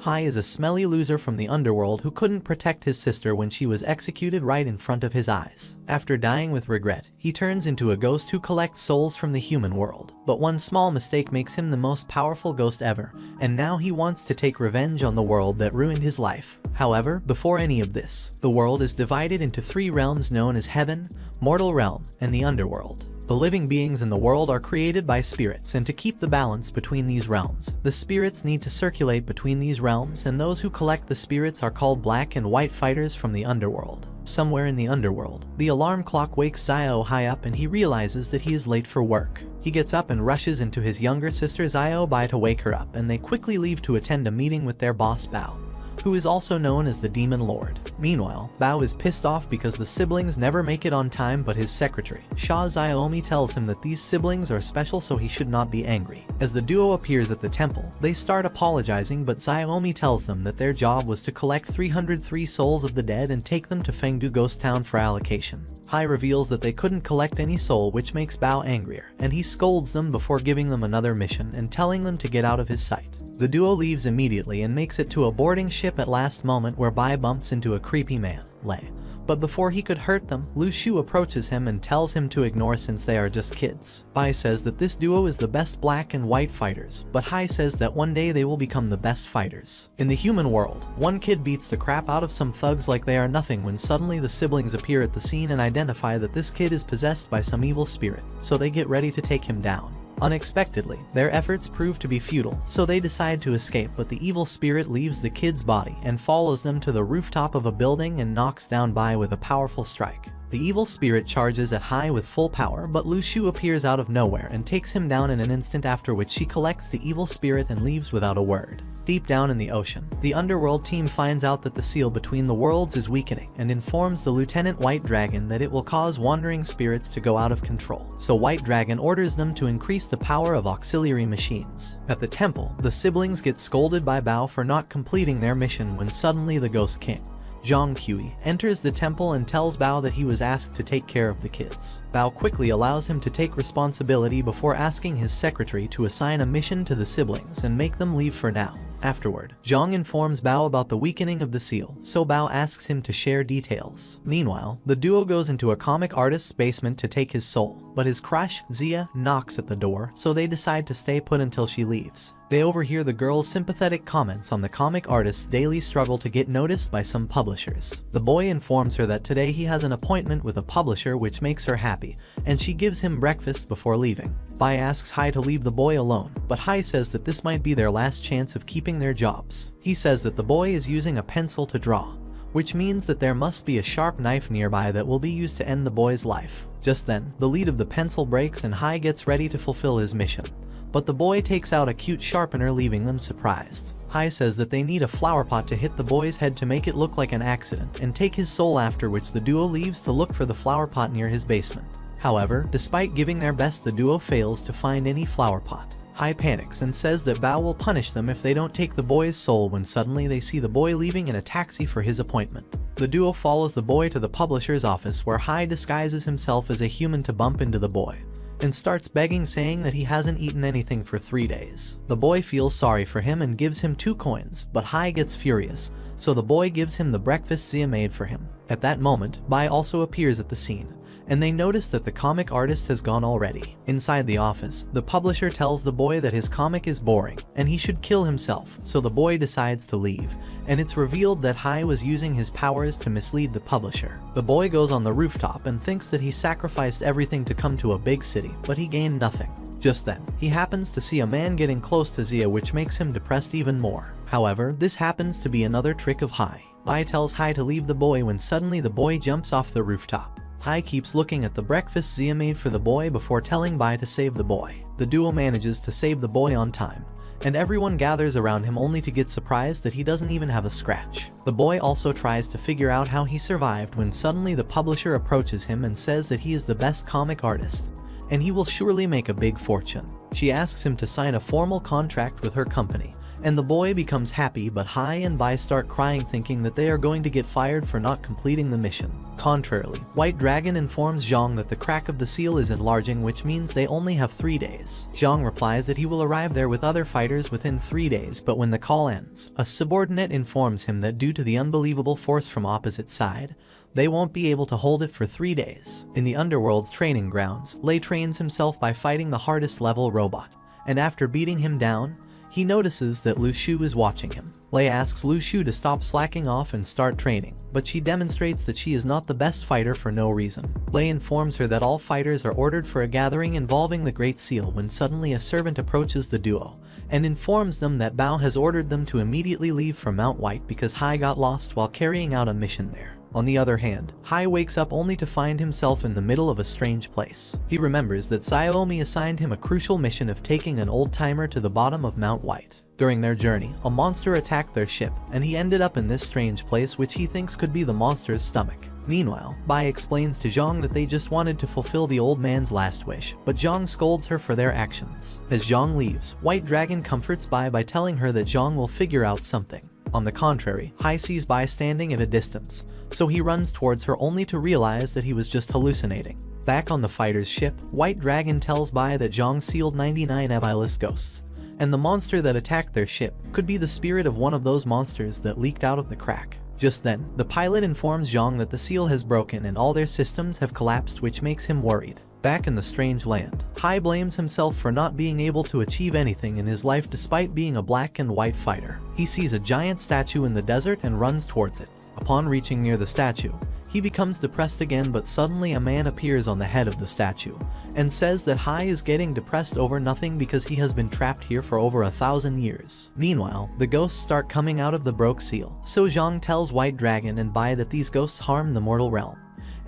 Hai is a smelly loser from the underworld who couldn't protect his sister when she was executed right in front of his eyes. After dying with regret, he turns into a ghost who collects souls from the human world. But one small mistake makes him the most powerful ghost ever, and now he wants to take revenge on the world that ruined his life. However, before any of this, the world is divided into 3 realms known as Heaven, Mortal Realm, and the Underworld. The living beings in the world are created by spirits, and to keep the balance between these realms, the spirits need to circulate between these realms, and those who collect the spirits are called black and white fighters from the underworld. Somewhere in the underworld, the alarm clock wakes Zio Hai up and he realizes that he is late for work. He gets up and rushes into his younger sister Zio Bai to wake her up, and they quickly leave to attend a meeting with their boss Bao, who is also known as the Demon Lord. Meanwhile, Bao is pissed off because the siblings never make it on time, but his secretary, Sha Xiaomi, tells him that these siblings are special, so he should not be angry. As the duo appears at the temple, they start apologizing, but Xiaomi tells them that their job was to collect 303 souls of the dead and take them to Fengdu Ghost Town for allocation. Hai reveals that they couldn't collect any soul, which makes Bao angrier, and he scolds them before giving them another mission and telling them to get out of his sight. The duo leaves immediately and makes it to a boarding ship at last moment, where Bai bumps into a creepy man, Lei. But before he could hurt them, Lu Shu approaches him and tells him to ignore since they are just kids. Bai says that this duo is the best black and white fighters, but Hai says that one day they will become the best fighters. In the human world, one kid beats the crap out of some thugs like they are nothing when suddenly the siblings appear at the scene and identify that this kid is possessed by some evil spirit, so they get ready to take him down. Unexpectedly, their efforts prove to be futile, so they decide to escape, but the evil spirit leaves the kid's body and follows them to the rooftop of a building and knocks down Bai with a powerful strike. The evil spirit charges at Hai with full power, but Lu Shu appears out of nowhere and takes him down in an instant, after which she collects the evil spirit and leaves without a word. Deep down in the ocean, the underworld team finds out that the seal between the worlds is weakening and informs the Lieutenant White Dragon that it will cause wandering spirits to go out of control. So White Dragon orders them to increase the power of auxiliary machines. At the temple, the siblings get scolded by Bao for not completing their mission when suddenly the Ghost King, Zhang Kui, enters the temple and tells Bao that he was asked to take care of the kids. Bao quickly allows him to take responsibility before asking his secretary to assign a mission to the siblings and make them leave for now. Afterward, Zhang informs Bao about the weakening of the seal, so Bao asks him to share details. Meanwhile, the duo goes into a comic artist's basement to take his soul, but his crush, Zia, knocks at the door, so they decide to stay put until she leaves. They overhear the girl's sympathetic comments on the comic artist's daily struggle to get noticed by some publishers. The boy informs her that today he has an appointment with a publisher, which makes her happy, and she gives him breakfast before leaving. Bai asks Hai to leave the boy alone, but Hai says that this might be their last chance of keeping their jobs. He says that the boy is using a pencil to draw, which means that there must be a sharp knife nearby that will be used to end the boy's life. Just then, the lead of the pencil breaks and Hai gets ready to fulfill his mission, but the boy takes out a cute sharpener, leaving them surprised. Hai says that they need a flower pot to hit the boy's head to make it look like an accident and take his soul, after which the duo leaves to look for the flower pot near his basement. However, despite giving their best, the duo fails to find any flower pot. Hai panics and says that Bao will punish them if they don't take the boy's soul, when suddenly they see the boy leaving in a taxi for his appointment. The duo follows the boy to the publisher's office, where Hai disguises himself as a human to bump into the boy and starts begging, saying that he hasn't eaten anything for 3 days. The boy feels sorry for him and gives him 2 coins, but Hai gets furious, so the boy gives him the breakfast Zia made for him. At that moment, Bai also appears at the scene, and they notice that the comic artist has gone already. Inside the office, the publisher tells the boy that his comic is boring and he should kill himself, so the boy decides to leave, and it's revealed that Hai was using his powers to mislead the publisher. The boy goes on the rooftop and thinks that he sacrificed everything to come to a big city, but he gained nothing. Just then, he happens to see a man getting close to Zia, which makes him depressed even more. However, this happens to be another trick of Hai. Bai tells Hai to leave the boy when suddenly the boy jumps off the rooftop. Hai keeps looking at the breakfast Zia made for the boy before telling Bai to save the boy. The duo manages to save the boy on time, and everyone gathers around him, only to get surprised that he doesn't even have a scratch. The boy also tries to figure out how he survived when suddenly the publisher approaches him and says that he is the best comic artist, and he will surely make a big fortune. She asks him to sign a formal contract with her company, and the boy becomes happy, but Hai and Bai start crying thinking that they are going to get fired for not completing the mission. Contrarily, White Dragon informs Zhang that the crack of the seal is enlarging, which means they only have 3 days. Zhang replies that he will arrive there with other fighters within 3 days, but when the call ends, a subordinate informs him that due to the unbelievable force from opposite side, they won't be able to hold it for 3 days. In the underworld's training grounds, Lei trains himself by fighting the hardest level robot, and after beating him down, he notices that Lu Shu is watching him. Lei asks Lu Shu to stop slacking off and start training, but she demonstrates that she is not the best fighter for no reason. Lei informs her that all fighters are ordered for a gathering involving the Great Seal when suddenly a servant approaches the duo and informs them that Bao has ordered them to immediately leave for Mount White because Hai got lost while carrying out a mission there. On the other hand, Hai wakes up only to find himself in the middle of a strange place. He remembers that Xiaomi assigned him a crucial mission of taking an old-timer to the bottom of Mount White. During their journey, a monster attacked their ship, and he ended up in this strange place which he thinks could be the monster's stomach. Meanwhile, Bai explains to Zhang that they just wanted to fulfill the old man's last wish, but Zhang scolds her for their actions. As Zhang leaves, White Dragon comforts Bai by telling her that Zhang will figure out something. On the contrary, Hai sees Bai standing at a distance, so he runs towards her only to realize that he was just hallucinating. Back on the fighter's ship, White Dragon tells Bai that Zhang sealed 99 eyeless ghosts, and the monster that attacked their ship could be the spirit of one of those monsters that leaked out of the crack. Just then, the pilot informs Zhang that the seal has broken and all their systems have collapsed, which makes him worried. Back in the strange land, Hai blames himself for not being able to achieve anything in his life despite being a black and white fighter. He sees a giant statue in the desert and runs towards it. Upon reaching near the statue, he becomes depressed again, but suddenly a man appears on the head of the statue and says that Hai is getting depressed over nothing because he has been trapped here for over 1,000 years. Meanwhile, the ghosts start coming out of the broke seal, so Zhang tells White Dragon and Bai that these ghosts harm the mortal realm,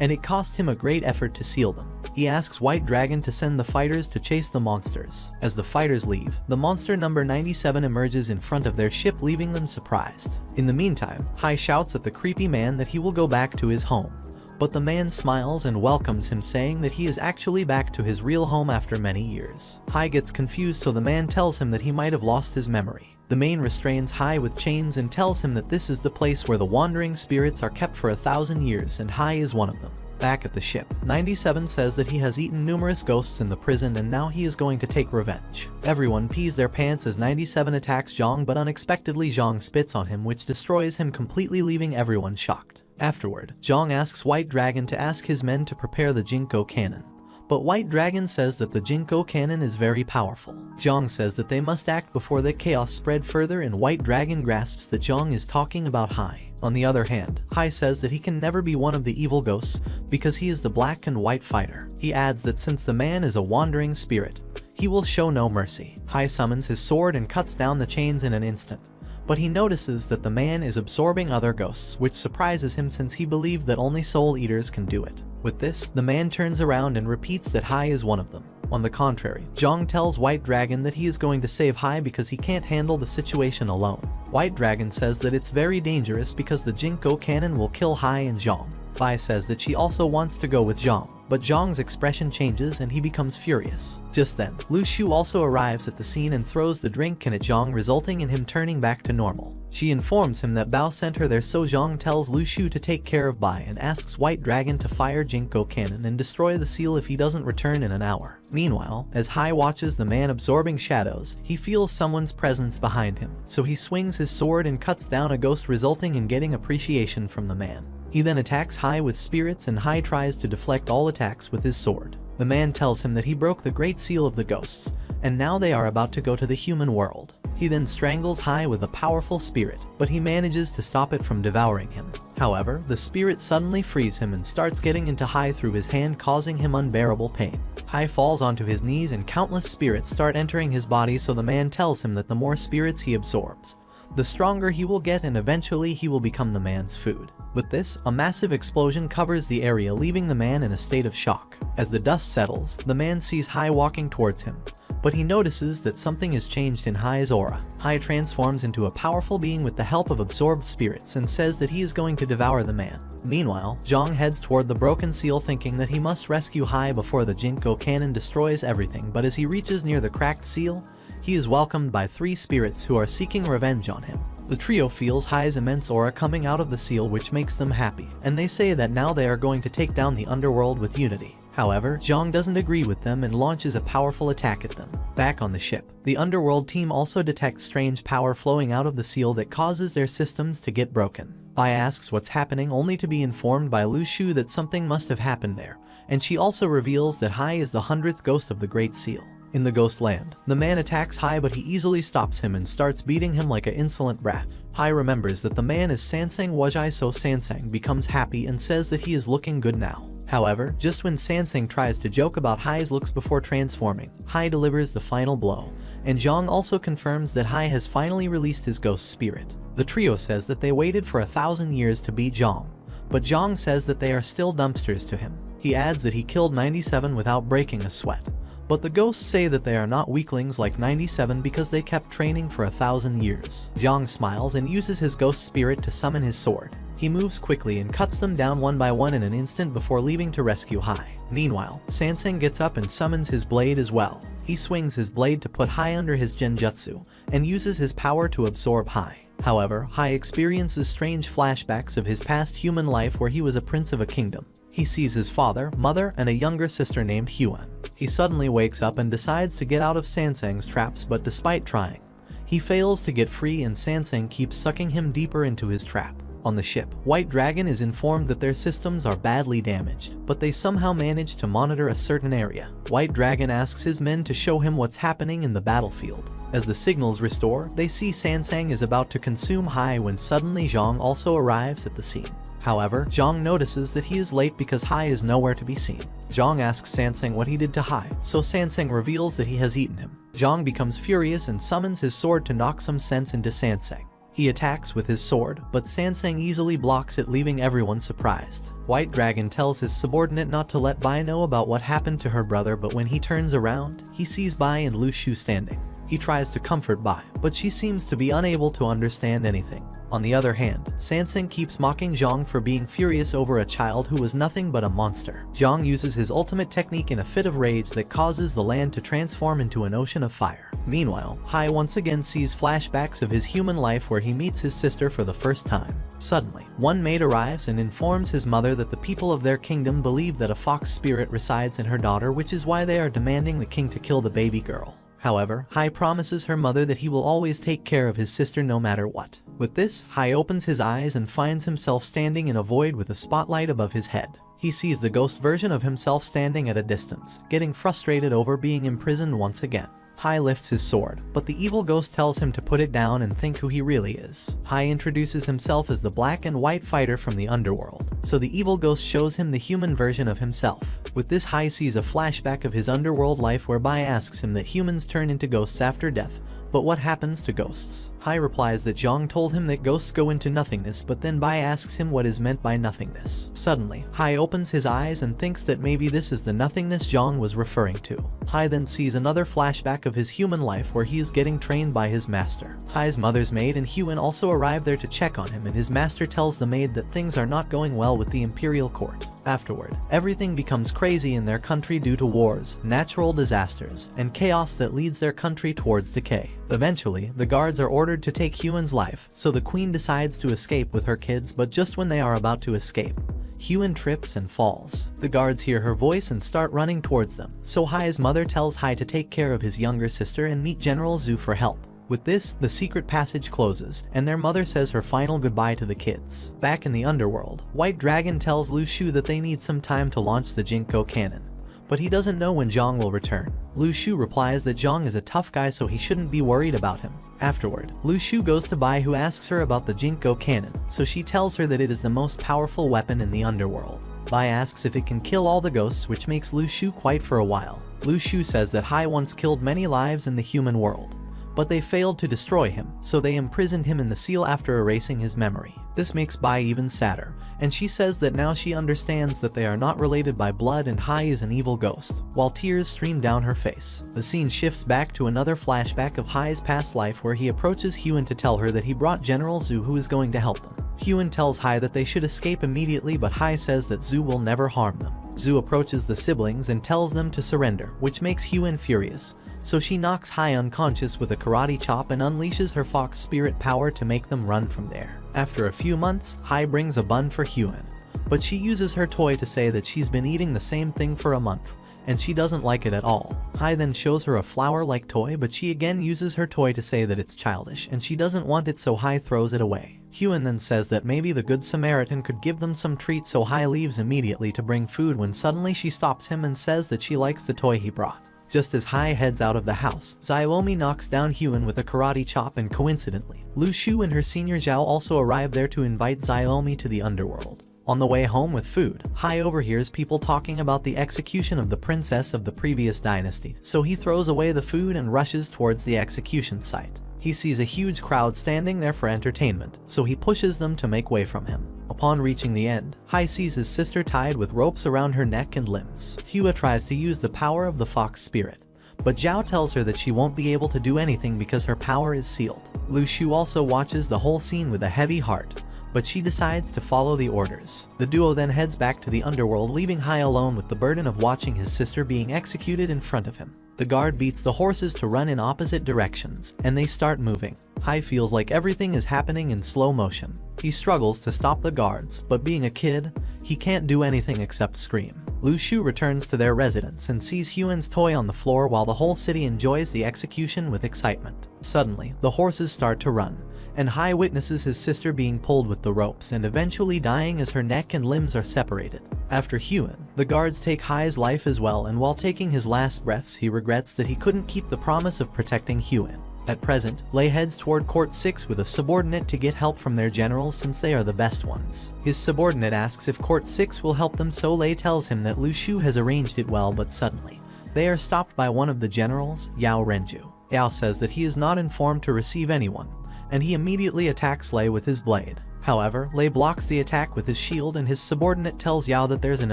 and it cost him a great effort to seal them. He asks White Dragon to send the fighters to chase the monsters. As the fighters leave, the monster number 97 emerges in front of their ship, leaving them surprised. In the meantime, Hai shouts at the creepy man that he will go back to his home, but the man smiles and welcomes him, saying that he is actually back to his real home after many years. Hai gets confused, so the man tells him that he might have lost his memory. The man restrains Hai with chains and tells him that this is the place where the wandering spirits are kept for 1,000 years, and Hai is one of them. Back at the ship, 97 says that he has eaten numerous ghosts in the prison and now he is going to take revenge. Everyone pees their pants as 97 attacks Zhang, but unexpectedly Zhang spits on him, which destroys him completely, leaving everyone shocked. Afterward, Zhang asks White Dragon to ask his men to prepare the Jinko cannon, but White Dragon says that the Jinko cannon is very powerful. Zhang says that they must act before the chaos spread further, and White Dragon grasps that Zhang is talking about Hai. On the other hand, Hai says that he can never be one of the evil ghosts because he is the black and white fighter. He adds that since the man is a wandering spirit, he will show no mercy. Hai summons his sword and cuts down the chains in an instant, but he notices that the man is absorbing other ghosts, which surprises him since he believed that only soul eaters can do it. With this, the man turns around and repeats that Hai is one of them. On the contrary, Zhang tells White Dragon that he is going to save Hai because he can't handle the situation alone. White Dragon says that it's very dangerous because the Jinko cannon will kill Hai and Zhang. Bai says that she also wants to go with Zhang, but Zhang's expression changes and he becomes furious. Just then, Lu Shu also arrives at the scene and throws the drink can at Zhang, resulting in him turning back to normal. She informs him that Bao sent her there, so Zhang tells Lu Shu to take care of Bai and asks White Dragon to fire Jinko cannon and destroy the seal if he doesn't return in an hour. Meanwhile, as Hai watches the man absorbing shadows, he feels someone's presence behind him, so he swings his sword and cuts down a ghost, resulting in getting appreciation from the man. He then attacks Hai with spirits, and Hai tries to deflect all attacks with his sword. The man tells him that he broke the Great Seal of the Ghosts, and now they are about to go to the human world. He then strangles Hai with a powerful spirit, but he manages to stop it from devouring him. However, the spirit suddenly frees him and starts getting into Hai through his hand, causing him unbearable pain. Hai falls onto his knees and countless spirits start entering his body, so the man tells him that the more spirits he absorbs, the stronger he will get, and eventually he will become the man's food. With this, a massive explosion covers the area, leaving the man in a state of shock. As the dust settles, the man sees Hai walking towards him, but he notices that something has changed in Hai's aura. Hai transforms into a powerful being with the help of absorbed spirits and says that he is going to devour the man. Meanwhile, Zhang heads toward the broken seal, thinking that he must rescue Hai before the Jinko cannon destroys everything, but as he reaches near the cracked seal, He is welcomed by 3 spirits who are seeking revenge on him. The trio feels Hai's immense aura coming out of the seal, which makes them happy, and they say that now they are going to take down the underworld with unity. However, Zhang doesn't agree with them and launches a powerful attack at them. Back on the ship, the underworld team also detects strange power flowing out of the seal that causes their systems to get broken. Bai asks what's happening, only to be informed by Lu Shu that something must have happened there, and she also reveals that Hai is the 100th ghost of the Great Seal. In the ghost land, the man attacks Hai, but he easily stops him and starts beating him like an insolent brat. Hai remembers that the man is Sansang Wajai, so Sansang becomes happy and says that he is looking good now. However, just when Sansang tries to joke about Hai's looks before transforming, Hai delivers the final blow, and Zhang also confirms that Hai has finally released his ghost spirit. The trio says that they waited for 1,000 years to beat Zhang, but Zhang says that they are still dumpsters to him. He adds that he killed 97 without breaking a sweat. But the ghosts say that they are not weaklings like 97 because they kept training for 1,000 years. Zhang smiles and uses his ghost spirit to summon his sword. He moves quickly and cuts them down one by one in an instant before leaving to rescue Hai. Meanwhile, Sansang gets up and summons his blade as well. He swings his blade to put Hai under his genjutsu and uses his power to absorb Hai. However, Hai experiences strange flashbacks of his past human life where he was a prince of a kingdom. He sees his father, mother, and a younger sister named Huan. He suddenly wakes up and decides to get out of Sansang's traps, but despite trying, he fails to get free and Sansang keeps sucking him deeper into his trap. On the ship, White Dragon is informed that their systems are badly damaged, but they somehow manage to monitor a certain area. White Dragon asks his men to show him what's happening in the battlefield. As the signals restore, they see Sansang is about to consume Hai when suddenly Zhang also arrives at the scene. However, Zhang notices that he is late because Hai is nowhere to be seen. Zhang asks Sansang what he did to Hai, so Sansang reveals that he has eaten him. Zhang becomes furious and summons his sword to knock some sense into Sansang. He attacks with his sword, but Sansang easily blocks it, leaving everyone surprised. White Dragon tells his subordinate not to let Bai know about what happened to her brother, but when he turns around, he sees Bai and Lu Shu standing. He tries to comfort Bai, but she seems to be unable to understand anything. On the other hand, Sansang keeps mocking Zhang for being furious over a child who was nothing but a monster. Zhang uses his ultimate technique in a fit of rage that causes the land to transform into an ocean of fire. Meanwhile, Hai once again sees flashbacks of his human life where he meets his sister for the first time. Suddenly, one maid arrives and informs his mother that the people of their kingdom believe that a fox spirit resides in her daughter, which is why they are demanding the king to kill the baby girl. However, Hai promises her mother that he will always take care of his sister no matter what. With this, Hai opens his eyes and finds himself standing in a void with a spotlight above his head. He sees the ghost version of himself standing at a distance, getting frustrated over being imprisoned once again. Hai lifts his sword, but the evil ghost tells him to put it down and think who he really is. Hai introduces himself as the black and white fighter from the underworld, so the evil ghost shows him the human version of himself. With this, Hai sees a flashback of his underworld life where Bai asks him that humans turn into ghosts after death, but what happens to ghosts? Hai replies that Zhang told him that ghosts go into nothingness, but then Bai asks him what is meant by nothingness. Suddenly, Hai opens his eyes and thinks that maybe this is the nothingness Zhang was referring to. Hai then sees another flashback of his human life where he is getting trained by his master. Hai's mother's maid and Huan also arrive there to check on him, and his master tells the maid that things are not going well with the imperial court. Afterward, everything becomes crazy in their country due to wars, natural disasters, and chaos that leads their country towards decay. Eventually, the guards are ordered to take Huan's life, so the queen decides to escape with her kids, but just when they are about to escape, Huan trips and falls. The guards hear her voice and start running towards them, so Hai's mother tells Hai to take care of his younger sister and meet General Zhu for help. With this, the secret passage closes, and their mother says her final goodbye to the kids. Back in the underworld, White Dragon tells Lu Shu that they need some time to launch the Jinko cannon, but he doesn't know when Zhang will return. Lu Shu replies that Zhang is a tough guy, so he shouldn't be worried about him. Afterward, Lu Shu goes to Bai, who asks her about the Jinko cannon, so she tells her that it is the most powerful weapon in the underworld. Bai asks if it can kill all the ghosts, which makes Lu Shu quiet for a while. Lu Shu says that Hai once killed many lives in the human world, but they failed to destroy him, so they imprisoned him in the seal after erasing his memory. This makes Bai even sadder, and she says that now she understands that they are not related by blood and Hai is an evil ghost, while tears stream down her face. The scene shifts back to another flashback of Hai's past life where he approaches Huan to tell her that he brought General Zhu, who is going to help them. Huan tells Hai that they should escape immediately, but Hai says that Zhu will never harm them. Zhu approaches the siblings and tells them to surrender, which makes Hyun furious, so she knocks Hai unconscious with a karate chop and unleashes her fox spirit power to make them run from there. After a few months, Hai brings a bun for Hyun, but she uses her toy to say that she's been eating the same thing for a month, and she doesn't like it at all. Hai then shows her a flower-like toy, but she again uses her toy to say that it's childish and she doesn't want it, so Hai throws it away. Hyun then says that maybe the Good Samaritan could give them some treats, so Hai leaves immediately to bring food when suddenly she stops him and says that she likes the toy he brought. Just as Hai heads out of the house, Xiaomi knocks down Hyun with a karate chop, and coincidentally, Lu Shu and her senior Zhao also arrive there to invite Xiaomi to the underworld. On the way home with food, Hai overhears people talking about the execution of the princess of the previous dynasty, so he throws away the food and rushes towards the execution site. He sees a huge crowd standing there for entertainment, so he pushes them to make way from him. Upon reaching the end, Hai sees his sister tied with ropes around her neck and limbs. Hua tries to use the power of the fox spirit, but Zhao tells her that she won't be able to do anything because her power is sealed. Lu Shu also watches the whole scene with a heavy heart, but she decides to follow the orders. The duo then heads back to the underworld, leaving Hai alone with the burden of watching his sister being executed in front of him. The guard beats the horses to run in opposite directions, and they start moving. Hai feels like everything is happening in slow motion. He struggles to stop the guards, but being a kid, he can't do anything except scream. Lu Shu returns to their residence and sees Hyun's toy on the floor while the whole city enjoys the execution with excitement. Suddenly, the horses start to run, and Hai witnesses his sister being pulled with the ropes and eventually dying as her neck and limbs are separated. After Hyun, the guards take Hai's life as well, and while taking his last breaths he regrets that he couldn't keep the promise of protecting Hyun. At present, Lei heads toward Court 6 with a subordinate to get help from their generals since they are the best ones. His subordinate asks if Court 6 will help them, so Lei tells him that Lu Shu has arranged it well, but suddenly, they are stopped by one of the generals, Yao Renju. Yao says that he is not informed to receive anyone, and he immediately attacks Lei with his blade. However, Lei blocks the attack with his shield, and his subordinate tells Yao that there's an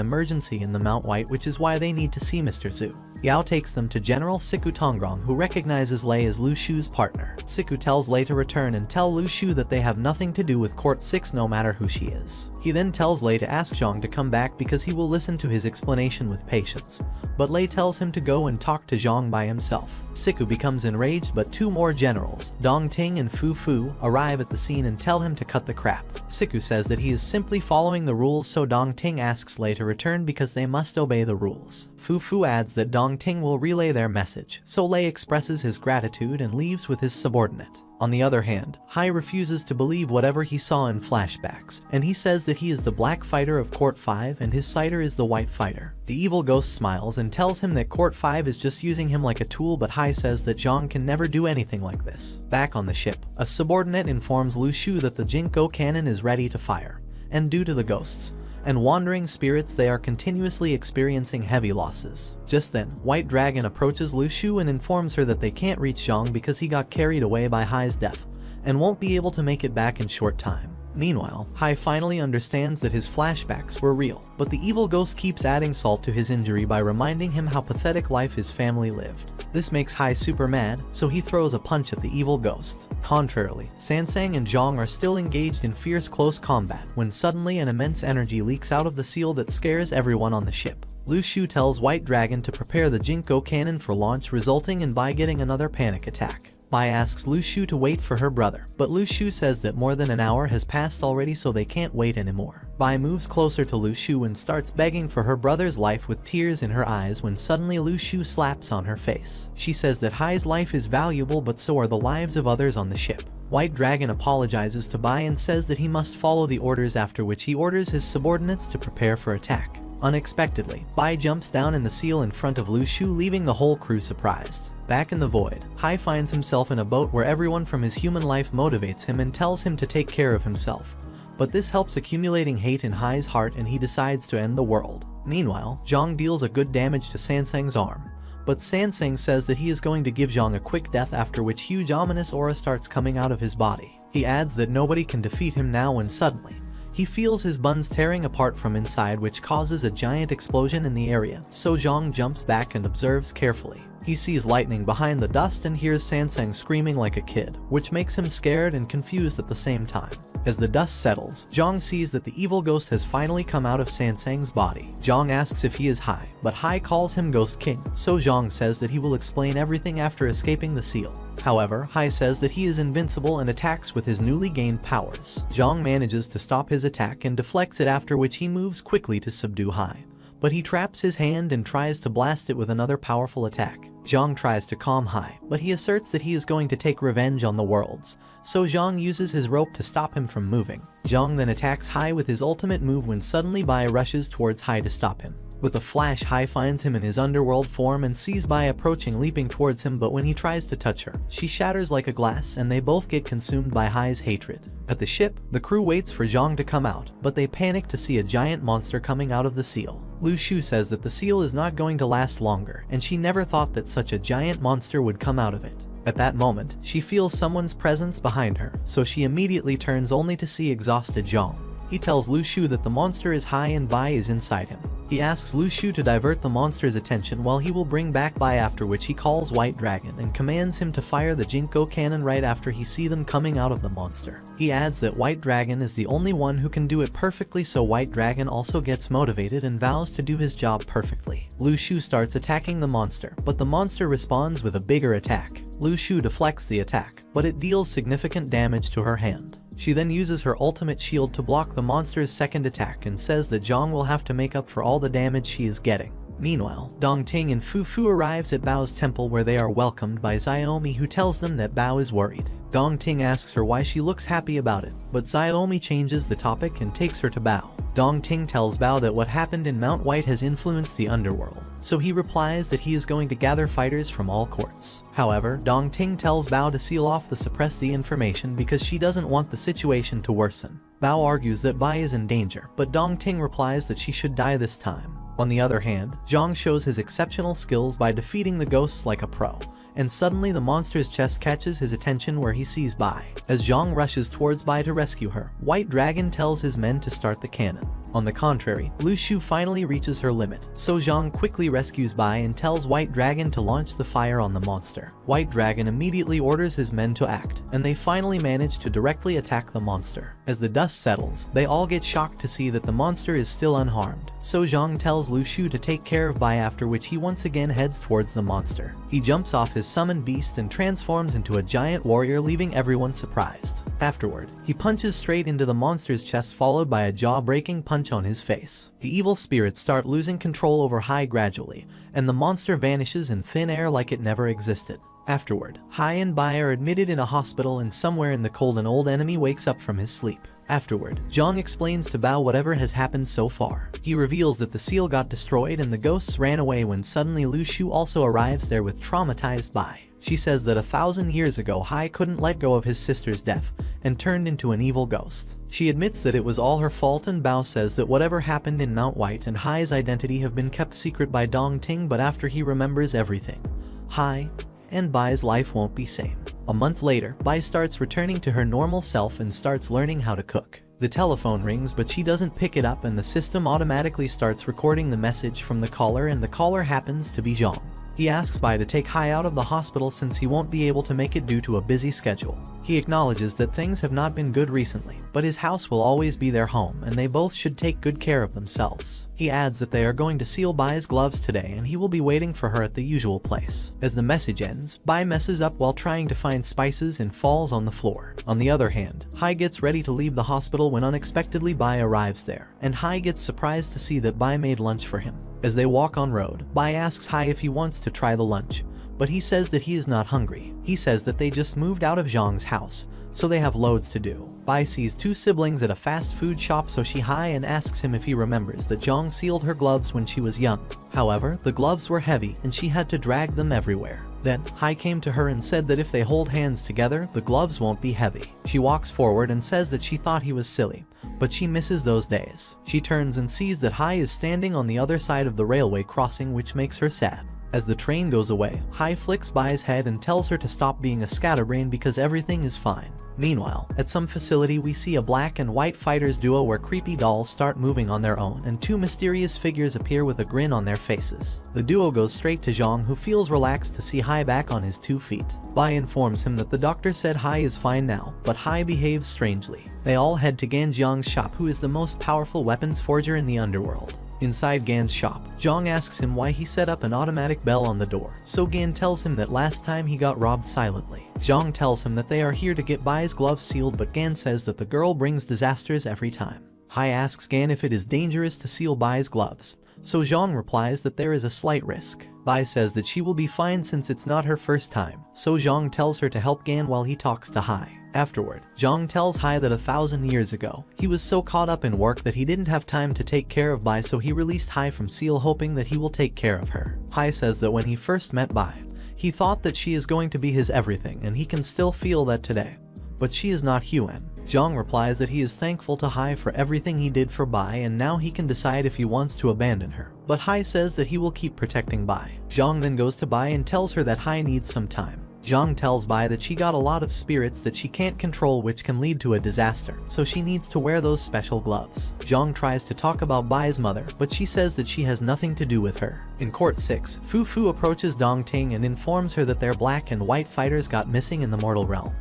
emergency in the Mount White, which is why they need to see Mr. Zhu. Yao takes them to General Siku Tongrong, who recognizes Lei as Lu Shu's partner. Siku tells Lei to return and tell Lu Shu that they have nothing to do with Court 6 no matter who she is. He then tells Lei to ask Zhang to come back because he will listen to his explanation with patience, but Lei tells him to go and talk to Zhang by himself. Siku becomes enraged, but two more generals, Dong Ting and Fu Fu, arrive at the scene and tell him to cut the crap. Siku says that he is simply following the rules, so Dong Ting asks Lei to return because they must obey the rules. Fu Fu adds that Dong Ting will relay their message, so Lei expresses his gratitude and leaves with his subordinate. On the other hand, Hai refuses to believe whatever he saw in flashbacks, and he says that he is the black fighter of Court 5 and his sighter is the white fighter. The evil ghost smiles and tells him that Court 5 is just using him like a tool, but Hai says that Zhang can never do anything like this. Back on the ship, a subordinate informs Lu Shu that the Jinko cannon is ready to fire, and due to the ghosts and wandering spirits they are continuously experiencing heavy losses. Just then, White Dragon approaches Lu Shu and informs her that they can't reach Zhang because he got carried away by Hai's death and won't be able to make it back in short time. Meanwhile, Hai finally understands that his flashbacks were real, but the evil ghost keeps adding salt to his injury by reminding him how pathetic life his family lived. This makes Hai super mad, so he throws a punch at the evil ghost. Contrarily, Sansang and Zhang are still engaged in fierce close combat when suddenly an immense energy leaks out of the seal that scares everyone on the ship. Lu Shu tells White Dragon to prepare the Jinko cannon for launch, resulting in Bai getting another panic attack. Bai asks Lu Shu to wait for her brother, but Lu Shu says that more than an hour has passed already, so they can't wait anymore. Bai moves closer to Lu Shu and starts begging for her brother's life with tears in her eyes when suddenly Lu Shu slaps on her face. She says that Hai's life is valuable, but so are the lives of others on the ship. White Dragon apologizes to Bai and says that he must follow the orders, after which he orders his subordinates to prepare for attack. Unexpectedly, Bai jumps down in the seal in front of Lu Shu, leaving the whole crew surprised. Back in the void, Hai finds himself in a boat where everyone from his human life motivates him and tells him to take care of himself. But this helps accumulating hate in Hai's heart and he decides to end the world. Meanwhile, Zhang deals a good damage to Sansang's arm, but Sansang says that he is going to give Zhang a quick death, after which huge ominous aura starts coming out of his body. He adds that nobody can defeat him now when suddenly, he feels his buns tearing apart from inside, which causes a giant explosion in the area, so Zhang jumps back and observes carefully. He He sees lightning behind the dust and hears Sansang screaming like a kid, which makes him scared and confused at the same time. As the dust settles, Zhang sees that the evil ghost has finally come out of Sansang's body. Zhang asks if he is Hai, but Hai calls him Ghost King, so Zhang says that he will explain everything after escaping the seal. However, Hai says that he is invincible and attacks with his newly gained powers. Zhang manages to stop his attack and deflects it, after which he moves quickly to subdue Hai. But he traps his hand and tries to blast it with another powerful attack. Zhang tries to calm Hai, but he asserts that he is going to take revenge on the worlds, so Zhang uses his rope to stop him from moving. Zhang then attacks Hai with his ultimate move when suddenly Bai rushes towards Hai to stop him. With a flash, Hai finds him in his underworld form and sees Bai approaching, leaping towards him, but when he tries to touch her, she shatters like a glass and they both get consumed by Hai's hatred. At the ship, the crew waits for Zhang to come out, but they panic to see a giant monster coming out of the seal. Lu Shu says that the seal is not going to last longer, and she never thought that such a giant monster would come out of it. At that moment, she feels someone's presence behind her, so she immediately turns only to see exhausted Zhang. He tells Lu Shu that the monster is Hai and Bai is inside him. He asks Lu Shu to divert the monster's attention while he will bring back Bai, after which he calls White Dragon and commands him to fire the Jinko cannon right after he sees them coming out of the monster. He adds that White Dragon is the only one who can do it perfectly, so White Dragon also gets motivated and vows to do his job perfectly. Lu Shu starts attacking the monster, but the monster responds with a bigger attack. Lu Shu deflects the attack, but it deals significant damage to her hand. She then uses her ultimate shield to block the monster's second attack and says that Zhang will have to make up for all the damage she is getting. Meanwhile, Dongting and Fufu arrives at Bao's temple, where they are welcomed by Xiaomi, who tells them that Bao is worried. Dongting asks her why she looks happy about it, but Xiaomi changes the topic and takes her to Bao. Dongting tells Bao that what happened in Mount White has influenced the underworld, so he replies that he is going to gather fighters from all courts. However, Dongting tells Bao to seal off the suppress the information because she doesn't want the situation to worsen. Bao argues that Bai is in danger, but Dongting replies that she should die this time. On the other hand, Zhang shows his exceptional skills by defeating the ghosts like a pro, and suddenly the monster's chest catches his attention where he sees Bai. As Zhang rushes towards Bai to rescue her, White Dragon tells his men to start the cannon. On the contrary, Lu Shu finally reaches her limit, so Zhang quickly rescues Bai and tells White Dragon to launch the fire on the monster. White Dragon immediately orders his men to act, and they finally manage to directly attack the monster. As the dust settles, they all get shocked to see that the monster is still unharmed, so Zhang tells Lu Shu to take care of Bai, after which he once again heads towards the monster. He jumps off his summoned beast and transforms into a giant warrior, leaving everyone surprised. Afterward, he punches straight into the monster's chest, followed by a jaw-breaking punch on his face. The evil spirits start losing control over Hai gradually, and the monster vanishes in thin air like it never existed. Afterward, Hai and Bai are admitted in a hospital, and somewhere in the cold an old enemy wakes up from his sleep. Afterward, Zhang explains to Bao whatever has happened so far. He reveals that the seal got destroyed and the ghosts ran away when suddenly Lu Shu also arrives there with traumatized Bai. She says that 1,000 years ago Hai couldn't let go of his sister's death and turned into an evil ghost. She admits that it was all her fault, and Bao says that whatever happened in Mount White and Hai's identity have been kept secret by Dongting, but after he remembers everything, Hai and Bai's life won't be same. A month later, Bai starts returning to her normal self and starts learning how to cook. The telephone rings, but she doesn't pick it up, and the system automatically starts recording the message from the caller, and the caller happens to be Zhang. He asks Bai to take Hai out of the hospital since he won't be able to make it due to a busy schedule. He acknowledges that things have not been good recently, but his house will always be their home and they both should take good care of themselves. He adds that they are going to seal Bai's gloves today and he will be waiting for her at the usual place. As the message ends, Bai messes up while trying to find spices and falls on the floor. On the other hand, Hai gets ready to leave the hospital when unexpectedly Bai arrives there, and Hai gets surprised to see that Bai made lunch for him. As they walk on road, Bai asks Hai if he wants to try the lunch, but he says that he is not hungry. He says that they just moved out of Zhang's house, so they have loads to do. Bai sees two siblings at a fast food shop, so she Hai and asks him if he remembers that Zhang sealed her gloves when she was young. However, the gloves were heavy and she had to drag them everywhere. Then, Hai came to her and said that if they hold hands together, the gloves won't be heavy. She walks forward and says that she thought he was silly, but she misses those days. She turns and sees that Hai is standing on the other side of the railway crossing, which makes her sad. As the train goes away, Hai flicks Bai's head and tells her to stop being a scatterbrain because everything is fine. Meanwhile, at some facility we see a black and white fighters duo where creepy dolls start moving on their own and two mysterious figures appear with a grin on their faces. The duo goes straight to Zhang, who feels relaxed to see Hai back on his 2 feet. Bai informs him that the doctor said Hai is fine now, but Hai behaves strangely. They all head to Gan Jiang's shop, who is the most powerful weapons forger in the underworld. Inside Gan's shop, Zhang asks him why he set up an automatic bell on the door, so Gan tells him that last time he got robbed silently. Zhang tells him that they are here to get Bai's gloves sealed, but Gan says that the girl brings disasters every time. Hai asks Gan if it is dangerous to seal Bai's gloves, so Zhang replies that there is a slight risk. Bai says that she will be fine since it's not her first time, so Zhang tells her to help Gan while he talks to Hai. Afterward, Zhang tells Hai that 1,000 years ago, he was so caught up in work that he didn't have time to take care of Bai, so he released Hai from Seal hoping that he will take care of her. Hai says that when he first met Bai, he thought that she is going to be his everything and he can still feel that today. But she is not Huan. Zhang replies that he is thankful to Hai for everything he did for Bai and now he can decide if he wants to abandon her. But Hai says that he will keep protecting Bai. Zhang then goes to Bai and tells her that Hai needs some time. Zhang tells Bai that she got a lot of spirits that she can't control, which can lead to a disaster, so she needs to wear those special gloves. Zhang tries to talk about Bai's mother, but she says that she has nothing to do with her. In Court 6, Fu Fu approaches Dong Ting and informs her that their black and white fighters got missing in the mortal realm.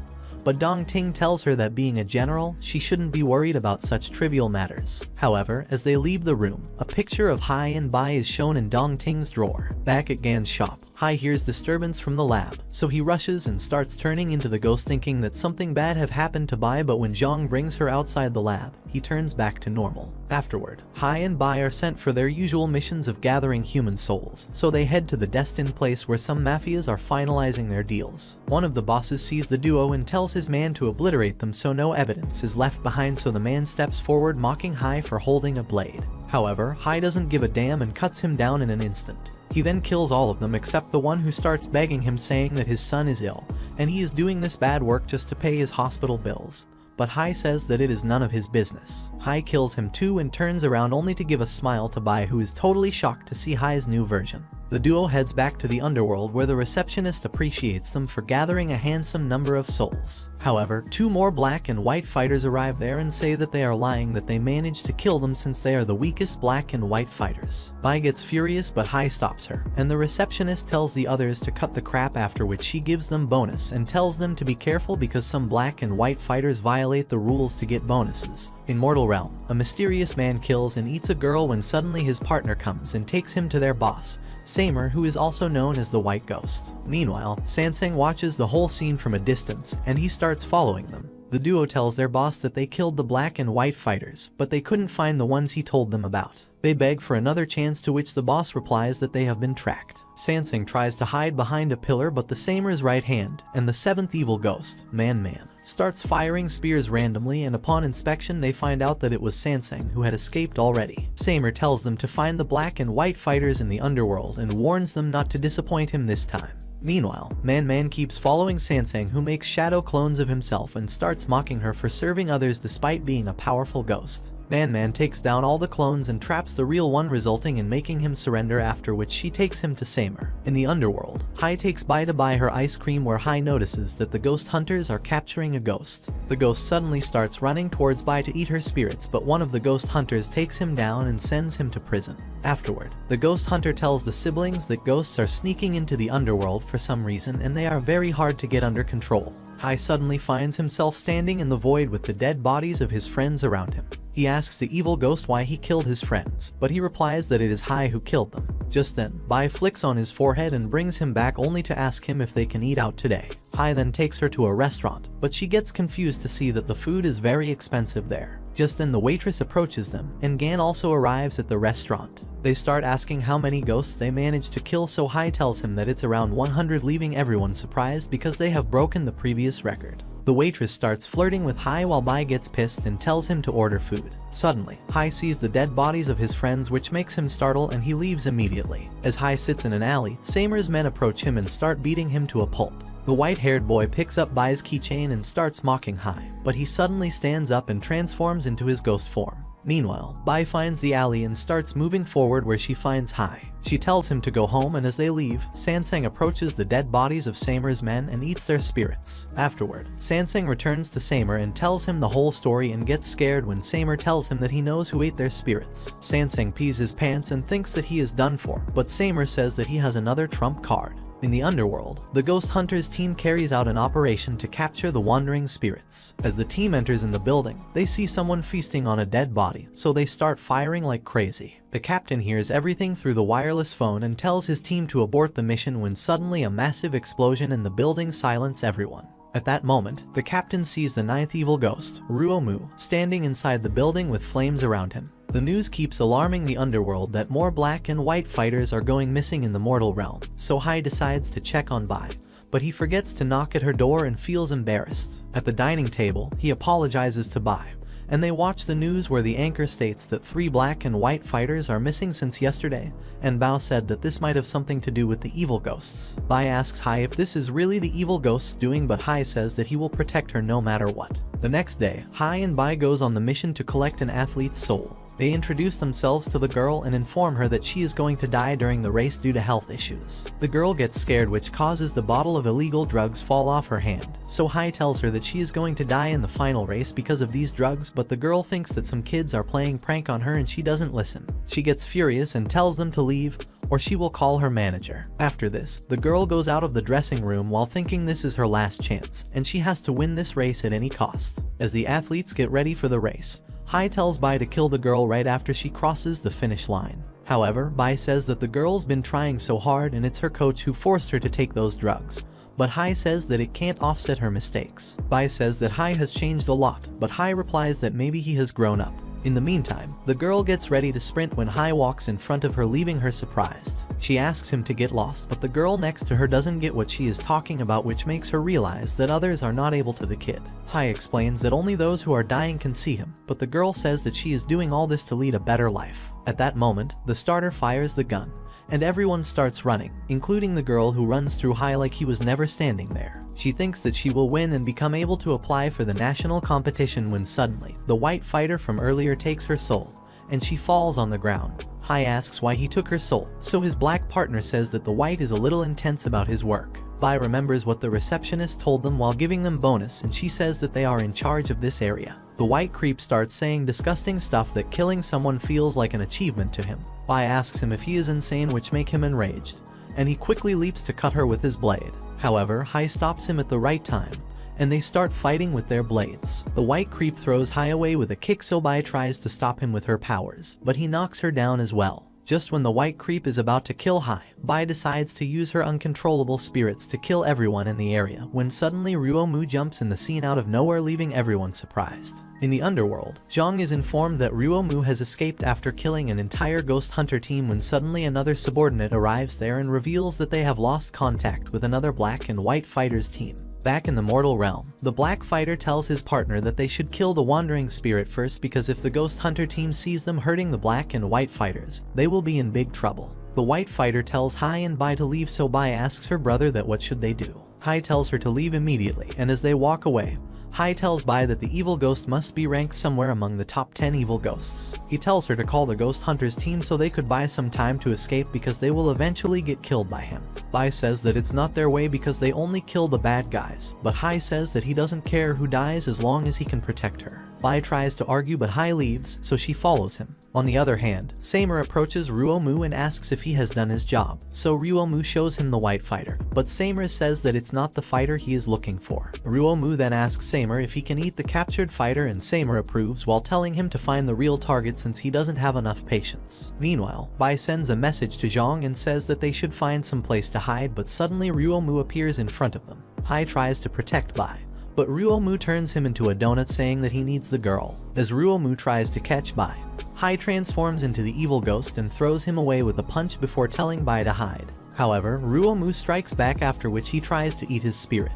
But Dong Ting tells her that being a general, she shouldn't be worried about such trivial matters. However, as they leave the room, a picture of Hai and Bai is shown in Dong Ting's drawer. Back at Gan's shop, Hai hears disturbance from the lab, so he rushes and starts turning into the ghost, thinking that something bad have happened to Bai, but when Zhang brings her outside the lab, he turns back to normal. Afterward, Hai and Bai are sent for their usual missions of gathering human souls, so they head to the destined place where some mafias are finalizing their deals. One of the bosses sees the duo and tells his man to obliterate them so no evidence is left behind, so the man steps forward, mocking Hai for holding a blade. However, Hai doesn't give a damn and cuts him down in an instant. He then kills all of them except the one who starts begging him, saying that his son is ill, and he is doing this bad work just to pay his hospital bills. But Hai says that it is none of his business. Hai kills him too and turns around only to give a smile to Bai, who is totally shocked to see Hai's new version. The duo heads back to the underworld where the receptionist appreciates them for gathering a handsome number of souls. However, 2 more black and white fighters arrive there and say that they are lying, that they managed to kill them since they are the weakest black and white fighters. Bai gets furious, but Hai stops her, and the receptionist tells the others to cut the crap, after which she gives them bonus and tells them to be careful because some black and white fighters violate the rules to get bonuses. In Mortal Realm, a mysterious man kills and eats a girl when suddenly his partner comes and takes him to their boss, Samer, who is also known as the White Ghost. Meanwhile, Sansang watches the whole scene from a distance, and he starts following them. The duo tells their boss that they killed the black and white fighters, but they couldn't find the ones he told them about. They beg for another chance, to which the boss replies that they have been tracked. Sansang tries to hide behind a pillar, but the Samer's right hand, and the 7th evil ghost, Man, starts firing spears randomly, and upon inspection they find out that it was Sansang who had escaped already. Samer tells them to find the black and white fighters in the underworld and warns them not to disappoint him this time. Meanwhile, Man keeps following Sansang, who makes shadow clones of himself and starts mocking her for serving others despite being a powerful ghost. Man takes down all the clones and traps the real one, resulting in making him surrender, after which she takes him to Samer. In the underworld, Hai takes Bai to buy her ice cream, where Hai notices that the ghost hunters are capturing a ghost. The ghost suddenly starts running towards Bai to eat her spirits, but one of the ghost hunters takes him down and sends him to prison. Afterward, the ghost hunter tells the siblings that ghosts are sneaking into the underworld for some reason and they are very hard to get under control. Hai suddenly finds himself standing in the void with the dead bodies of his friends around him. He asks the evil ghost why he killed his friends, but he replies that it is Hai who killed them. Just then, Bai flicks on his forehead and brings him back, only to ask him if they can eat out today. Hai then takes her to a restaurant, but she gets confused to see that the food is very expensive there. Just then the waitress approaches them, and Gan also arrives at the restaurant. They start asking how many ghosts they managed to kill, so Hai tells him that it's around 100, leaving everyone surprised because they have broken the previous record. The waitress starts flirting with Hai while Bai gets pissed and tells him to order food. Suddenly, Hai sees the dead bodies of his friends, which makes him startle, and he leaves immediately. As Hai sits in an alley, Samer's men approach him and start beating him to a pulp. The white-haired boy picks up Bai's keychain and starts mocking Hai, but he suddenly stands up and transforms into his ghost form. Meanwhile, Bai finds the alley and starts moving forward, where she finds Hai. She tells him to go home, and as they leave, Sansang approaches the dead bodies of Samer's men and eats their spirits. Afterward, Sansang returns to Samer and tells him the whole story and gets scared when Samer tells him that he knows who ate their spirits. Sansang pees his pants and thinks that he is done for, but Samer says that he has another trump card. In the underworld, the Ghost Hunters team carries out an operation to capture the wandering spirits. As the team enters in the building, they see someone feasting on a dead body, so they start firing like crazy. The captain hears everything through the wireless phone and tells his team to abort the mission when suddenly a massive explosion in the building silences everyone. At that moment, the captain sees the ninth evil ghost, Ruomu, standing inside the building with flames around him. The news keeps alarming the underworld that more black and white fighters are going missing in the mortal realm, so Hai decides to check on Bai, but he forgets to knock at her door and feels embarrassed. At the dining table, he apologizes to Bai, and they watch the news where the anchor states that 3 black and white fighters are missing since yesterday, and Bao said that this might have something to do with the evil ghosts. Bai asks Hai if this is really the evil ghosts doing, but Hai says that he will protect her no matter what. The next day, Hai and Bai goes on the mission to collect an athlete's soul. They introduce themselves to the girl and inform her that she is going to die during the race due to health issues. The girl gets scared, which causes the bottle of illegal drugs fall off her hand, so Hai tells her that she is going to die in the final race because of these drugs, but the girl thinks that some kids are playing prank on her and she doesn't listen. She gets furious and tells them to leave, or she will call her manager. After this, the girl goes out of the dressing room while thinking this is her last chance, and she has to win this race at any cost. As the athletes get ready for the race, Hai tells Bai to kill the girl right after she crosses the finish line. However, Bai says that the girl's been trying so hard and it's her coach who forced her to take those drugs, but Hai says that it can't offset her mistakes. Bai says that Hai has changed a lot, but Hai replies that maybe he has grown up. In the meantime, the girl gets ready to sprint when Hai walks in front of her, leaving her surprised. She asks him to get lost, but the girl next to her doesn't get what she is talking about, which makes her realize that others are not able to the kid. Hai explains that only those who are dying can see him, but the girl says that she is doing all this to lead a better life. At that moment, the starter fires the gun, and everyone starts running, including the girl, who runs through Hai like he was never standing there. She thinks that she will win and become able to apply for the national competition when suddenly, the white fighter from earlier takes her soul, and she falls on the ground. Hai asks why he took her soul, so his black partner says that the white is a little intense about his work. Bai remembers what the receptionist told them while giving them bonus, and she says that they are in charge of this area. The white creep starts saying disgusting stuff that killing someone feels like an achievement to him. Bai asks him if he is insane, which make him enraged, and he quickly leaps to cut her with his blade. However, Hai stops him at the right time, and they start fighting with their blades. The white creep throws Hai away with a kick, so Bai tries to stop him with her powers, but he knocks her down as well. Just when the white creep is about to kill Hai, Bai decides to use her uncontrollable spirits to kill everyone in the area, when suddenly Ruomu jumps in the scene out of nowhere, leaving everyone surprised. In the underworld, Zhang is informed that Ruomu has escaped after killing an entire ghost hunter team, when suddenly another subordinate arrives there and reveals that they have lost contact with another black and white fighters team. Back in the mortal realm, the black fighter tells his partner that they should kill the wandering spirit first, because if the ghost hunter team sees them hurting the black and white fighters, they will be in big trouble. The white fighter tells Hai and Bai to leave, so Bai asks her brother that what should they do. Hai tells her to leave immediately, and as they walk away, Hai tells Bai that the evil ghost must be ranked somewhere among the top 10 evil ghosts. He tells her to call the ghost hunters team so they could buy some time to escape, because they will eventually get killed by him. Bai says that it's not their way because they only kill the bad guys, but Hai says that he doesn't care who dies as long as he can protect her. Bai tries to argue, but Hai leaves, so she follows him. On the other hand, Samer approaches Ruomu and asks if he has done his job, so Ruomu shows him the white fighter, but Samer says that it's not the fighter he is looking for. Ruomu then asks Samer if he can eat the captured fighter, and Samer approves while telling him to find the real target since he doesn't have enough patience. Meanwhile, Bai sends a message to Zhang and says that they should find some place to hide, but suddenly Ruomu appears in front of them. Hai tries to protect Bai, but Ruomu turns him into a donut, saying that he needs the girl. As Ruomu tries to catch Bai, Hai transforms into the evil ghost and throws him away with a punch before telling Bai to hide. However, Ruomu strikes back, after which he tries to eat his spirit,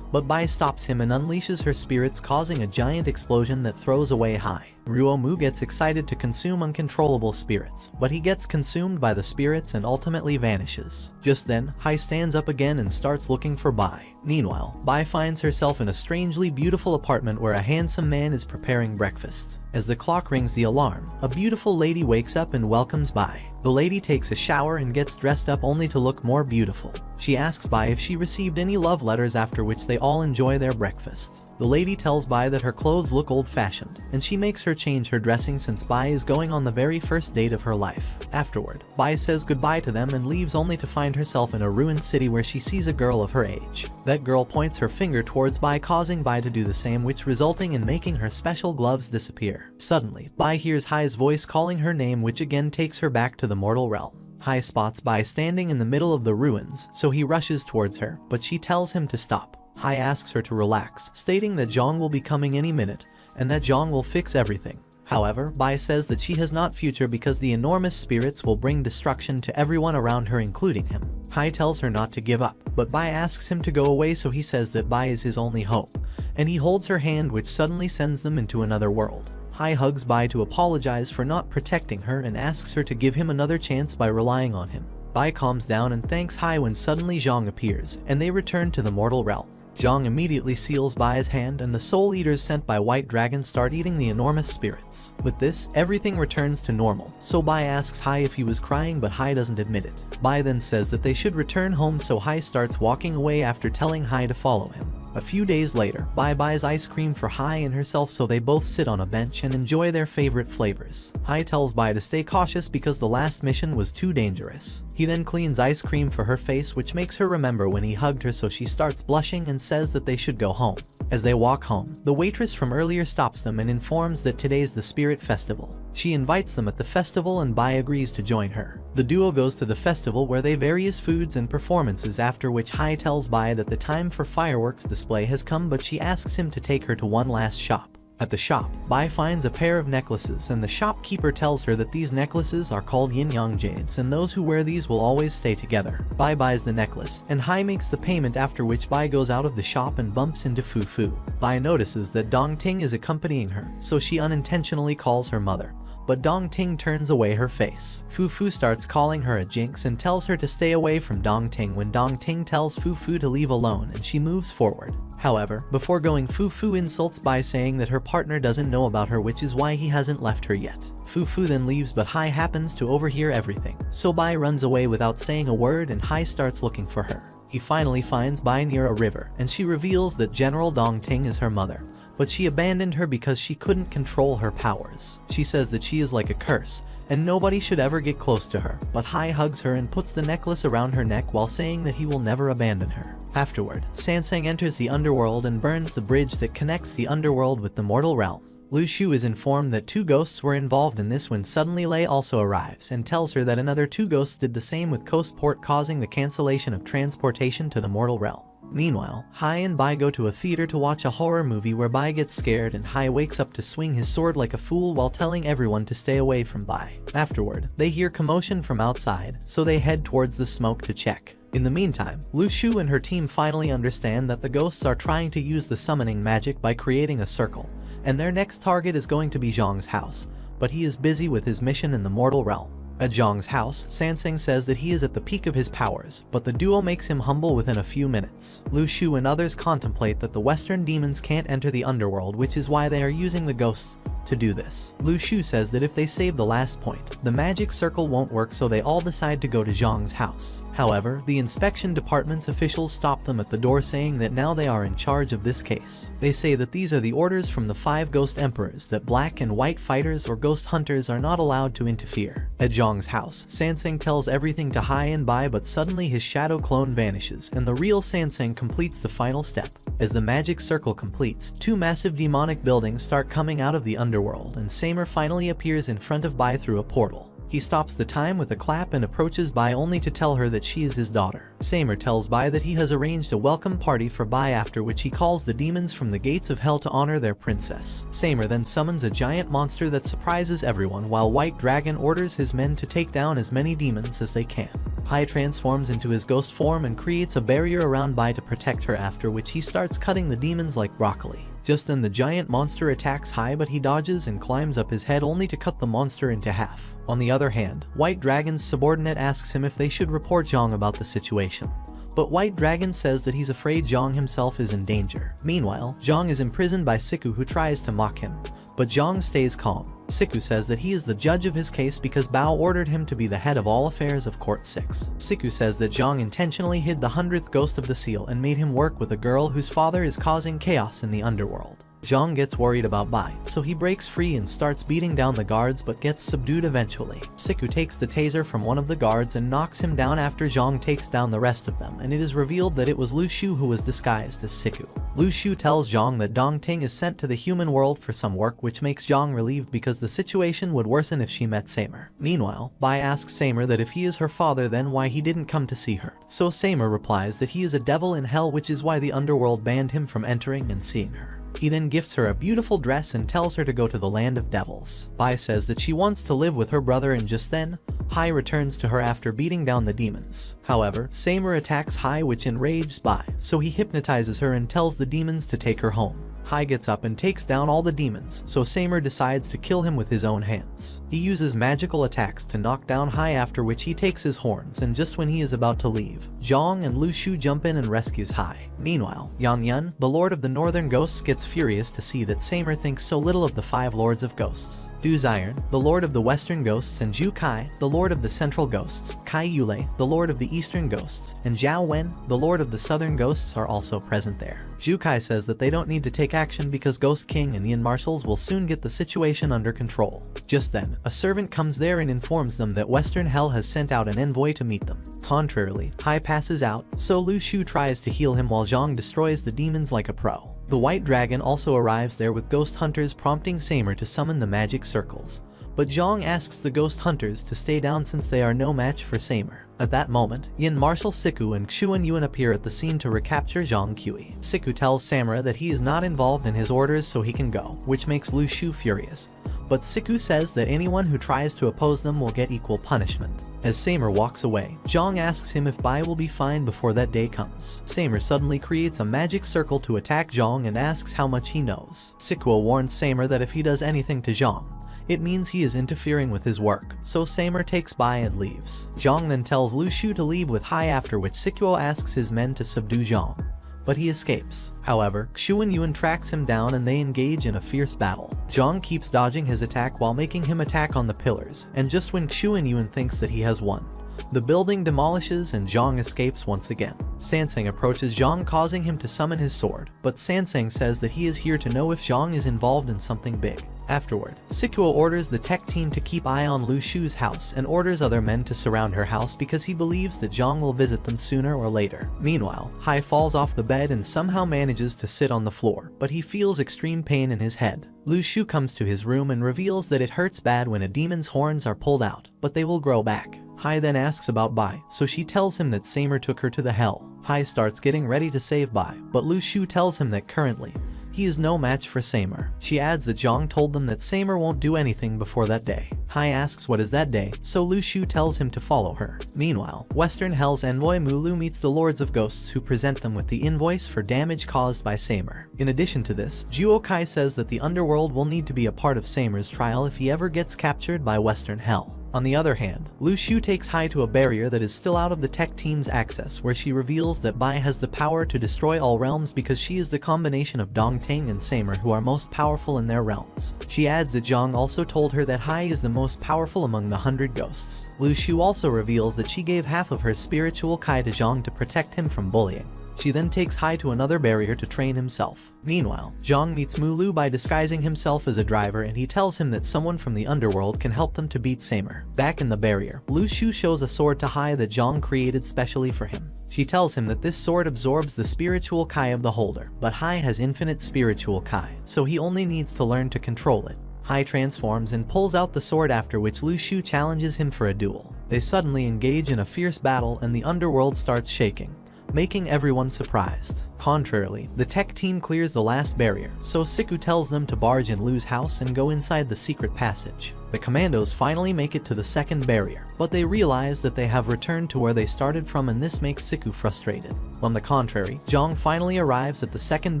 but Bai stops him and unleashes her spirits, causing a giant explosion that throws away Hai. Ruomu gets excited to consume uncontrollable spirits, but he gets consumed by the spirits and ultimately vanishes. Just then, Hai stands up again and starts looking for Bai. Meanwhile, Bai finds herself in a strangely beautiful apartment where a handsome man is preparing breakfast. As the clock rings the alarm, a beautiful lady wakes up and welcomes Bai. The lady takes a shower and gets dressed up only to look more beautiful. She asks Bai if she received any love letters, after which they all enjoy their breakfast. The lady tells Bai that her clothes look old-fashioned, and she makes her change her dressing since Bai is going on the very first date of her life. Afterward, Bai says goodbye to them and leaves only to find herself in a ruined city where she sees a girl of her age. That girl points her finger towards Bai, causing Bai to do the same, which resulting in making her special gloves disappear. Suddenly, Bai hears Hai's voice calling her name, which again takes her back to the mortal realm. Hai spots Bai standing in the middle of the ruins, so he rushes towards her, but she tells him to stop. Hai asks her to relax, stating that Zhang will be coming any minute, and that Zhang will fix everything. However, Bai says that she has not future because the enormous spirits will bring destruction to everyone around her, including him. Hai tells her not to give up, but Bai asks him to go away, so he says that Bai is his only hope, and he holds her hand, which suddenly sends them into another world. Hai hugs Bai to apologize for not protecting her and asks her to give him another chance by relying on him. Bai calms down and thanks Hai when suddenly Zhang appears, and they return to the mortal realm. Zhang immediately seals Bai's hand, and the soul eaters sent by White Dragon start eating the enormous spirits. With this, everything returns to normal, so Bai asks Hai if he was crying, but Hai doesn't admit it. Bai then says that they should return home, so Hai starts walking away after telling Hai to follow him. A few days later, Bai buys ice cream for Hai and herself, so they both sit on a bench and enjoy their favorite flavors. Hai tells Bai to stay cautious because the last mission was too dangerous. He then cleans ice cream for her face, which makes her remember when he hugged her, so she starts blushing and says that they should go home. As they walk home, the waitress from earlier stops them and informs that today's the Spirit Festival. She invites them at the festival and Bai agrees to join her. The duo goes to the festival where they various foods and performances, after which Hai tells Bai that the time for fireworks display has come, but she asks him to take her to one last shop. At the shop, Bai finds a pair of necklaces, and the shopkeeper tells her that these necklaces are called yin-yang jades, and those who wear these will always stay together. Bai buys the necklace, and Hai makes the payment, after which Bai goes out of the shop and bumps into Fu. Bai notices that Dong Ting is accompanying her, so she unintentionally calls her mother, but Dong Ting turns away her face. Fu starts calling her a jinx and tells her to stay away from Dong Ting when Dong Ting tells Fu to leave alone, and she moves forward. However, before going, Fu insults Bai, saying that her partner doesn't know about her, which is why he hasn't left her yet. Fu then leaves, but Hai happens to overhear everything, so Bai runs away without saying a word, and Hai starts looking for her. He finally finds Bai near a river, and she reveals that General Dong Ting is her mother, but she abandoned her because she couldn't control her powers. She says that she is like a curse, and nobody should ever get close to her, but Hai hugs her and puts the necklace around her neck while saying that he will never abandon her. Afterward, Sansang enters the underworld and burns the bridge that connects the underworld with the mortal realm. Lu Shu is informed that 2 ghosts were involved in this when suddenly Lei also arrives and tells her that another 2 ghosts did the same with Coast Port, causing the cancellation of transportation to the mortal realm. Meanwhile, Hai and Bai go to a theater to watch a horror movie where Bai gets scared and Hai wakes up to swing his sword like a fool while telling everyone to stay away from Bai. Afterward, they hear commotion from outside, so they head towards the smoke to check. In the meantime, Lu Shu and her team finally understand that the ghosts are trying to use the summoning magic by creating a circle, and their next target is going to be Zhang's house, but he is busy with his mission in the mortal realm. At Zhang's house, Sansang says that he is at the peak of his powers, but the duo makes him humble within a few minutes. Lu Shu and others contemplate that the Western demons can't enter the underworld, which is why they are using the ghosts to do this. Lu Shu says that if they save the last point, the magic circle won't work, so they all decide to go to Zhang's house. However, the inspection department's officials stop them at the door, saying that now they are in charge of this case. They say that these are the orders from the 5 ghost emperors, that black and white fighters or ghost hunters are not allowed to interfere. At Zhang's house, Sansang tells everything to Hai and Bai, but suddenly his shadow clone vanishes, and the real Sansang completes the final step. As the magic circle completes, 2 massive demonic buildings start coming out of the underworld, and Samer finally appears in front of Bai through a portal. He stops the time with a clap and approaches Bai only to tell her that she is his daughter. Samer tells Bai that he has arranged a welcome party for Bai, after which he calls the demons from the gates of hell to honor their princess. Samer then summons a giant monster that surprises everyone, while White Dragon orders his men to take down as many demons as they can. Hai transforms into his ghost form and creates a barrier around Bai to protect her, after which he starts cutting the demons like broccoli. Just then the giant monster attacks Hai, but he dodges and climbs up his head only to cut the monster into half. On the other hand, White Dragon's subordinate asks him if they should report Zhang about the situation, but White Dragon says that he's afraid Zhang himself is in danger. Meanwhile, Zhang is imprisoned by Siku, who tries to mock him, but Zhang stays calm. Siku says that he is the judge of his case because Bao ordered him to be the head of all affairs of Court 6. Siku says that Zhang intentionally hid the 100th ghost of the seal and made him work with a girl whose father is causing chaos in the underworld. Zhang gets worried about Bai, so he breaks free and starts beating down the guards but gets subdued eventually. Siku takes the taser from one of the guards and knocks him down after Zhang takes down the rest of them, and it is revealed that it was Lu Shu who was disguised as Siku. Lu Shu tells Zhang that Dong Ting is sent to the human world for some work, which makes Zhang relieved because the situation would worsen if she met Samer. Meanwhile, Bai asks Samer that if he is her father then why he didn't come to see her. So Samer replies that he is a devil in hell, which is why the underworld banned him from entering and seeing her. He then gifts her a beautiful dress and tells her to go to the land of devils. Bai says that she wants to live with her brother, and just then, Hai returns to her after beating down the demons. However, Samer attacks Hai, which enrages Bai, so he hypnotizes her and tells the demons to take her home. Hai gets up and takes down all the demons, so Samer decides to kill him with his own hands. He uses magical attacks to knock down Hai, after which he takes his horns, and just when he is about to leave, Zhang and Lu Shu jump in and rescues Hai. Meanwhile, Yan Yun, the Lord of the Northern Ghosts, gets furious to see that Samer thinks so little of the 5 Lords of Ghosts. Du Zion, the Lord of the Western Ghosts, and Zhu Kai, the Lord of the Central Ghosts, Kai Yulei, the Lord of the Eastern Ghosts, and Zhao Wen, the Lord of the Southern Ghosts, are also present there. Zhu Kai says that they don't need to take action because Ghost King and Yin Marshals will soon get the situation under control. Just then, a servant comes there and informs them that Western Hell has sent out an envoy to meet them. Contrarily, Hai passes out, so Lu Shu tries to heal him while Zhang destroys the demons like a pro. The White Dragon also arrives there with ghost hunters, prompting Samer to summon the magic circles. But Zhang asks the ghost hunters to stay down since they are no match for Samer. At that moment, Yin Marshal Siku and Xuan Yuan appear at the scene to recapture Zhang Kui. Siku tells Samara that he is not involved in his orders so he can go, which makes Lu Shu furious. But Siku says that anyone who tries to oppose them will get equal punishment. As Samer walks away, Zhang asks him if Bai will be fine before that day comes. Samer suddenly creates a magic circle to attack Zhang and asks how much he knows. Siku warns Samer that if he does anything to Zhang, it means he is interfering with his work, so Samer takes Bai and leaves. Zhang then tells Lu Shu to leave with Hai, after which Siku asks his men to subdue Zhang, but he escapes. However, Xuan Yuan tracks him down and they engage in a fierce battle. Zhang keeps dodging his attack while making him attack on the pillars, and just when Xuan Yuan thinks that he has won, the building demolishes and Zhang escapes once again. Sansang approaches Zhang, causing him to summon his sword, but Sansang says that he is here to know if Zhang is involved in something big. Afterward, Sikuo orders the tech team to keep eye on Lu Shu's house and orders other men to surround her house because he believes that Zhang will visit them sooner or later. Meanwhile, Hai falls off the bed and somehow manages to sit on the floor, but he feels extreme pain in his head. Lu Shu comes to his room and reveals that it hurts bad when a demon's horns are pulled out, but they will grow back. Hai then asks about Bai, so she tells him that Samer took her to the hell. Hai starts getting ready to save Bai, but Lu Shu tells him that currently, he is no match for Samer. She adds that Zhang told them that Samer won't do anything before that day. Hai asks what is that day, so Lu Shu tells him to follow her. Meanwhile, Western Hell's envoy Mulu meets the Lords of Ghosts, who present them with the invoice for damage caused by Samer. In addition to this, Juo Kai says that the underworld will need to be a part of Samer's trial if he ever gets captured by Western Hell. On the other hand, Lu Shu takes Hai to a barrier that is still out of the tech team's access, where she reveals that Bai has the power to destroy all realms because she is the combination of Dong Ting and Samer, who are most powerful in their realms. She adds that Zhang also told her that Hai is the most powerful among the 100 ghosts. Lu Shu also reveals that she gave half of her spiritual Kai to Zhang to protect him from bullying. She then takes Hai to another barrier to train himself. Meanwhile, Zhang meets Mulu by disguising himself as a driver, and he tells him that someone from the underworld can help them to beat Samer. Back in the barrier, Lu Shu shows a sword to Hai that Zhang created specially for him. She tells him that this sword absorbs the spiritual Kai of the holder, but Hai has infinite spiritual Kai, so he only needs to learn to control it. Hai transforms and pulls out the sword, after which Lu Shu challenges him for a duel. They suddenly engage in a fierce battle and the underworld starts shaking, making everyone surprised. Contrarily, the tech team clears the last barrier, so Siku tells them to barge in Lu's house and go inside the secret passage. The commandos finally make it to the second barrier, but they realize that they have returned to where they started from, and this makes Siku frustrated. On the contrary, Zhang finally arrives at the second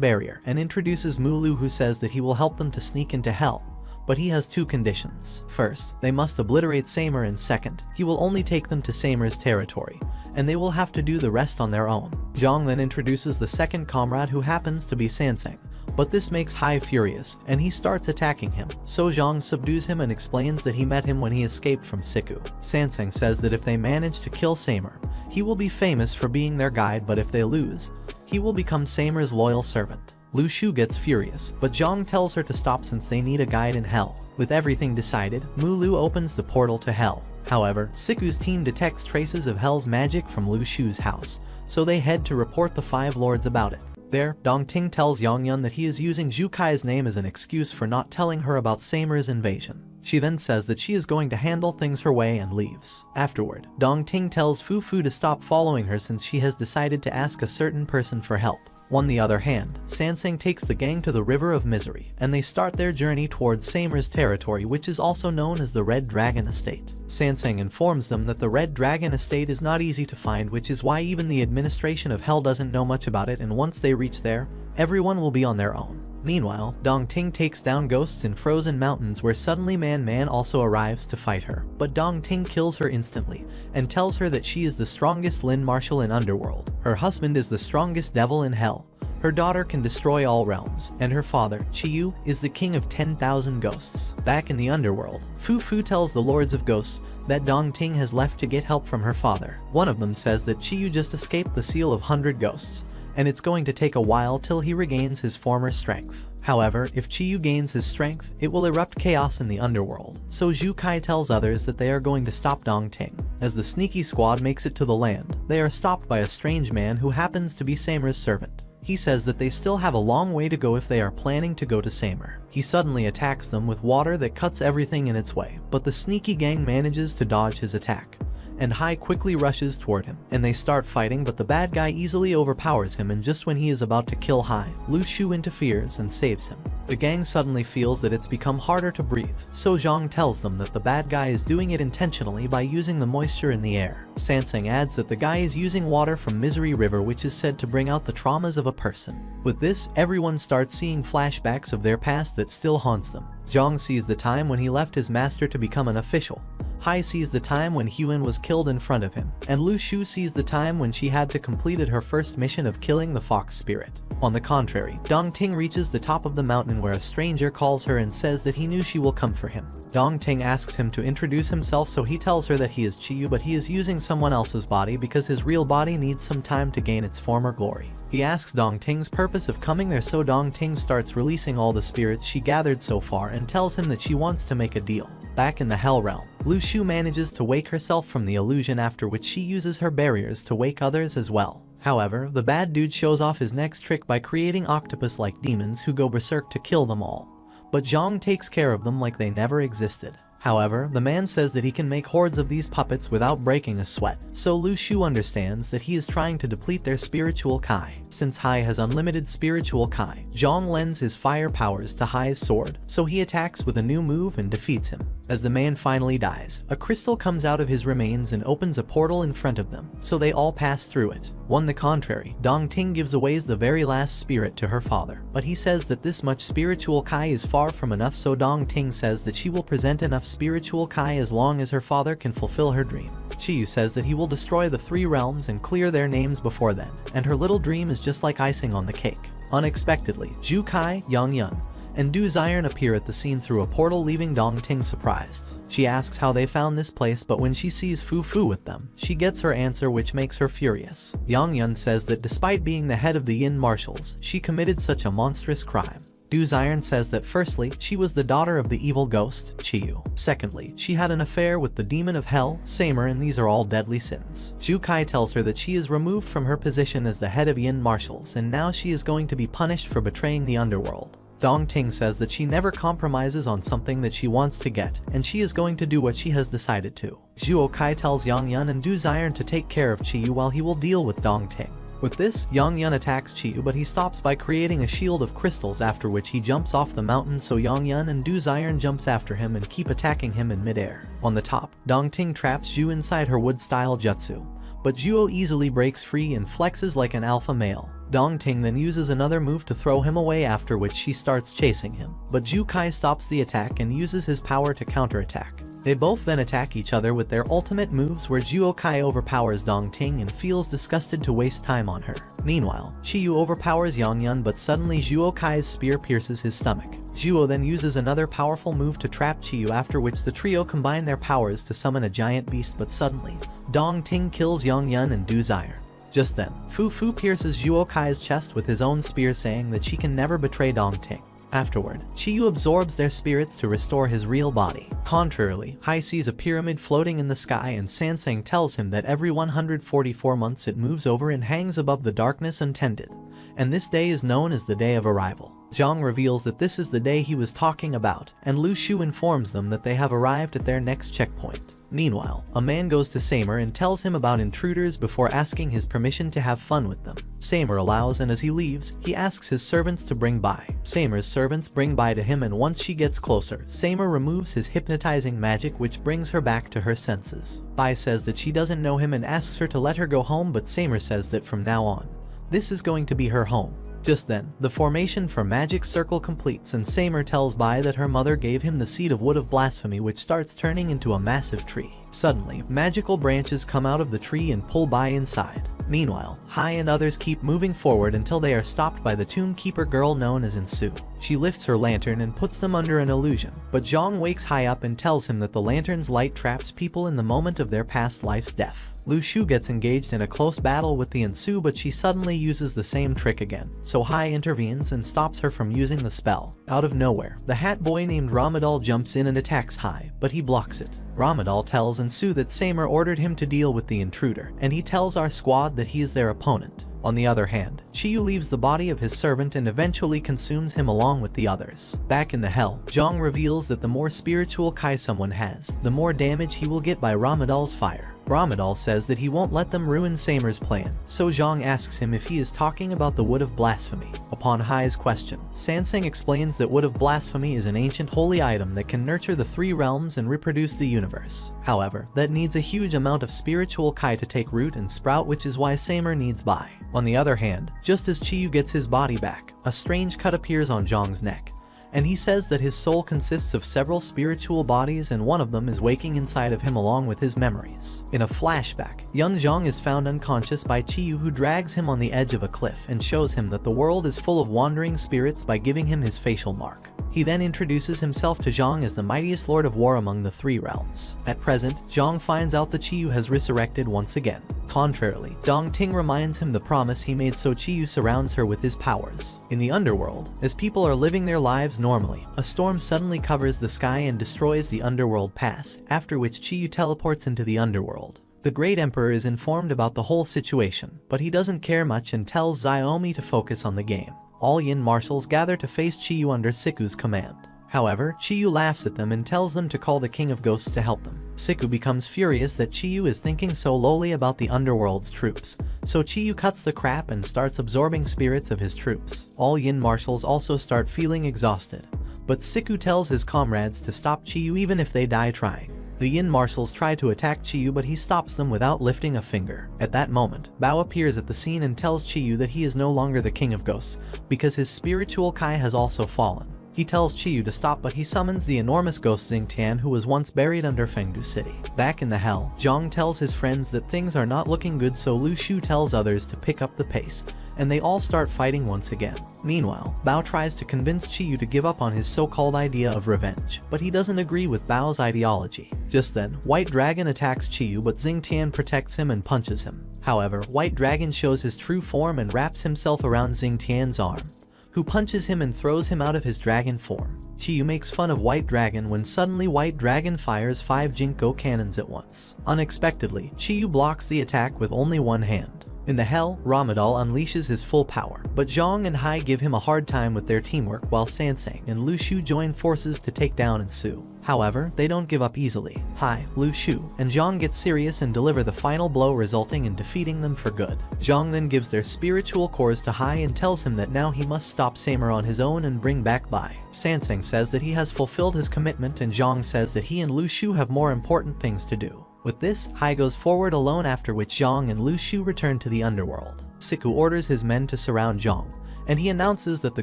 barrier and introduces Mulu, who says that he will help them to sneak into hell, but he has two conditions. First, they must obliterate Samer, and second, he will only take them to Samer's territory, and they will have to do the rest on their own. Zhang then introduces the second comrade, who happens to be Sansang, but this makes Hai furious, and he starts attacking him. So Zhang subdues him and explains that he met him when he escaped from Siku. Sanseng says that if they manage to kill Samer, he will be famous for being their guide, but if they lose, he will become Samer's loyal servant. Lu Shu gets furious, but Zhang tells her to stop since they need a guide in hell. With everything decided, Mu Lu opens the portal to hell. However, Siku's team detects traces of hell's magic from Lu Shu's house, so they head to report the Five Lords about it. There, Dongting tells Yongyun that he is using Zhu Kai's name as an excuse for not telling her about Samer's invasion. She then says that she is going to handle things her way and leaves. Afterward, Dongting tells Fu Fu to stop following her since she has decided to ask a certain person for help. On the other hand, Sanseng takes the gang to the River of Misery, and they start their journey towards Samer's territory, which is also known as the Red Dragon Estate. Sanseng informs them that the Red Dragon Estate is not easy to find, which is why even the administration of Hell doesn't know much about it, and once they reach there, everyone will be on their own. Meanwhile, Dongting takes down ghosts in frozen mountains where suddenly Man also arrives to fight her, but Dongting kills her instantly and tells her that she is the strongest Lin Marshal in Underworld. Her husband is the strongest devil in Hell. Her daughter can destroy all realms, and her father, Chiyu, is the king of 10,000 ghosts. Back in the Underworld, Fu Fu tells the Lords of Ghosts that Dongting has left to get help from her father. One of them says that Chiyu just escaped the Seal of 100 Ghosts, and it's going to take a while till he regains his former strength. However, if Chiyu gains his strength, it will erupt chaos in the underworld. So Zhu Kai tells others that they are going to stop Dongting. As the sneaky squad makes it to the land, they are stopped by a strange man who happens to be Samer's servant. He says that they still have a long way to go if they are planning to go to Samer. He suddenly attacks them with water that cuts everything in its way, but the sneaky gang manages to dodge his attack, and Hai quickly rushes toward him, and they start fighting, but the bad guy easily overpowers him, and just when he is about to kill Hai, Lu Shu interferes and saves him. The gang suddenly feels that it's become harder to breathe, so Zhang tells them that the bad guy is doing it intentionally by using the moisture in the air. Sanseng adds that the guy is using water from Misery River, which is said to bring out the traumas of a person. With this, everyone starts seeing flashbacks of their past that still haunts them. Zhang sees the time when he left his master to become an official. Hai sees the time when Huan was killed in front of him, and Lu Shu sees the time when she had to completed her first mission of killing the fox spirit. On the contrary, Dongting reaches the top of the mountain where a stranger calls her and says that he knew she will come for him. Dongting asks him to introduce himself, so he tells her that he is Chiyu, but he is using someone else's body because his real body needs some time to gain its former glory. He asks Dongting's purpose of coming there, so Dongting starts releasing all the spirits she gathered so far and tells him that she wants to make a deal. Back in the Hell Realm, Lu Shu manages to wake herself from the illusion, after which she uses her barriers to wake others as well. However, the bad dude shows off his next trick by creating octopus-like demons who go berserk to kill them all, but Zhang takes care of them like they never existed. However, the man says that he can make hordes of these puppets without breaking a sweat, so Lu Shu understands that he is trying to deplete their spiritual Kai. Since Hai has unlimited spiritual Kai, Zhang lends his fire powers to Hai's sword, so he attacks with a new move and defeats him. As the man finally dies, a crystal comes out of his remains and opens a portal in front of them, so they all pass through it. On the contrary, Dongting gives away the very last spirit to her father, but he says that this much spiritual Kai is far from enough, so Dongting says that she will present enough spiritual Kai as long as her father can fulfill her dream. Chiyu says that he will destroy the 3 realms and clear their names before then, and her little dream is just like icing on the cake. Unexpectedly, Zhu Kai, Yongyun, and Du Zion appear at the scene through a portal, leaving Dongting surprised. She asks how they found this place, but when she sees Fu Fu with them, she gets her answer, which makes her furious. Yongyun says that despite being the head of the Yin Marshals, she committed such a monstrous crime. Du Zion says that firstly, she was the daughter of the evil ghost, Chiyu. Secondly, she had an affair with the demon of hell, Samer, and these are all deadly sins. Zhu Kai tells her that she is removed from her position as the head of Yin Marshals, and now she is going to be punished for betraying the underworld. Dongting says that she never compromises on something that she wants to get, and she is going to do what she has decided to. Zhuo Kai tells Yongyun and Du Zion to take care of Chiyu while he will deal with Dongting. With this, Yongyun attacks Chiyu, but he stops by creating a shield of crystals, after which he jumps off the mountain, so Yongyun and Du Zion jumps after him and keep attacking him in midair. On the top, Dongting traps Zhu inside her wood-style jutsu, but Zhuo easily breaks free and flexes like an alpha male. Dongting then uses another move to throw him away, after which she starts chasing him, but Zhu Kai stops the attack and uses his power to counterattack. They both then attack each other with their ultimate moves where Zhuo Kai overpowers Dong Ting and feels disgusted to waste time on her. Meanwhile, Qiyu overpowers Yang Yun, but suddenly Zhuo Kai's spear pierces his stomach. Zhuo then uses another powerful move to trap Qiyu, after which the trio combine their powers to summon a giant beast, but suddenly, Dong Ting kills Yang Yun and Du Zire. Just then, Fu Fu pierces Zhuo Kai's chest with his own spear, saying that she can never betray Dong Ting. Afterward, Qiyu absorbs their spirits to restore his real body. Contrarily, Hai sees a pyramid floating in the sky, and Sansang tells him that every 144 months it moves over and hangs above the darkness untended, and this day is known as the Day of Arrival. Zhang reveals that this is the day he was talking about, and Lu Shu informs them that they have arrived at their next checkpoint. Meanwhile, a man goes to Samer and tells him about intruders before asking his permission to have fun with them. Samer allows, and as he leaves, he asks his servants to bring Bai. Samer's servants bring Bai to him, and once she gets closer, Samer removes his hypnotizing magic, which brings her back to her senses. Bai says that she doesn't know him and asks her to let her go home, but Samer says that from now on, this is going to be her home. Just then, the formation for Magic Circle completes, and Samer tells Bai that her mother gave him the seed of Wood of Blasphemy, which starts turning into a massive tree. Suddenly, magical branches come out of the tree and pull Bai inside. Meanwhile, Hai and others keep moving forward until they are stopped by the Tomb Keeper girl known as Insu. She lifts her lantern and puts them under an illusion, but Zhang wakes Hai up and tells him that the lantern's light traps people in the moment of their past life's death. Lu Shu gets engaged in a close battle with the Insu, but she suddenly uses the same trick again, so Hai intervenes and stops her from using the spell. Out of nowhere, the hat boy named Ramadal jumps in and attacks Hai, but he blocks it. Ramadal tells Insu that Samer ordered him to deal with the intruder, and he tells our squad that he is their opponent. On the other hand, Qiyu leaves the body of his servant and eventually consumes him along with the others. Back in the hell, Zhang reveals that the more spiritual Kai someone has, the more damage he will get by Ramadal's fire. Ramadal says that he won't let them ruin Samer's plan, so Zhang asks him if he is talking about the Wood of Blasphemy. Upon Hai's question, Sansang explains that Wood of Blasphemy is an ancient holy item that can nurture the three realms and reproduce the universe. However, that needs a huge amount of spiritual Kai to take root and sprout, which is why Samer needs Bai. On the other hand, just as Qiyu gets his body back, a strange cut appears on Zhang's neck, and he says that his soul consists of several spiritual bodies, and one of them is waking inside of him along with his memories. In a flashback, young Zhang is found unconscious by Qiyu, who drags him on the edge of a cliff and shows him that the world is full of wandering spirits by giving him his facial mark. He then introduces himself to Zhang as the mightiest lord of war among the three realms. At present, Zhang finds out that Qiyu has resurrected once again. Contrarily, Dong Ting reminds him the promise he made, so Qiyu surrounds her with his powers. In the underworld, as people are living their lives normally, a storm suddenly covers the sky and destroys the underworld pass, after which Qiyu teleports into the underworld. The Great Emperor is informed about the whole situation, but he doesn't care much and tells Xiaomi to focus on the game. All Yin marshals gather to face Qiyu under Siku's command. However, Qiyu laughs at them and tells them to call the King of Ghosts to help them. Siku becomes furious that Qiyu is thinking so lowly about the underworld's troops, so Qiyu cuts the crap and starts absorbing spirits of his troops. All Yin marshals also start feeling exhausted, but Siku tells his comrades to stop Qiyu even if they die trying. The Yin marshals try to attack Qiyu, but he stops them without lifting a finger. At that moment, Bao appears at the scene and tells Qiyu that he is no longer the King of Ghosts, because his spiritual Kai has also fallen. He tells Qiyu to stop, but he summons the enormous ghost Xingtian, who was once buried under Fengdu City. Back in the hell, Zhang tells his friends that things are not looking good, so Lu Shu tells others to pick up the pace, and they all start fighting once again. Meanwhile, Bao tries to convince Qiyu to give up on his so-called idea of revenge, but he doesn't agree with Bao's ideology. Just then, White Dragon attacks Qiyu, but Xingtian protects him and punches him. However, White Dragon shows his true form and wraps himself around Xingtian's arm, who punches him and throws him out of his dragon form. Qiyu makes fun of White Dragon when suddenly White Dragon fires 5 Jinko cannons at once. Unexpectedly, Qiyu blocks the attack with only one hand. In the hell, Ramadal unleashes his full power, but Zhang and Hai give him a hard time with their teamwork, while Sansang and Lu Shu join forces to take down Insu. However, they don't give up easily. Hai, Lu Shu, and Zhang get serious and deliver the final blow, resulting in defeating them for good. Zhang then gives their spiritual cores to Hai and tells him that now he must stop Samer on his own and bring back Bai. Sansang says that he has fulfilled his commitment, and Zhang says that he and Lu Shu have more important things to do. With this, Hai goes forward alone, after which Zhang and Lu Shu return to the underworld. Siku orders his men to surround Zhang, and he announces that the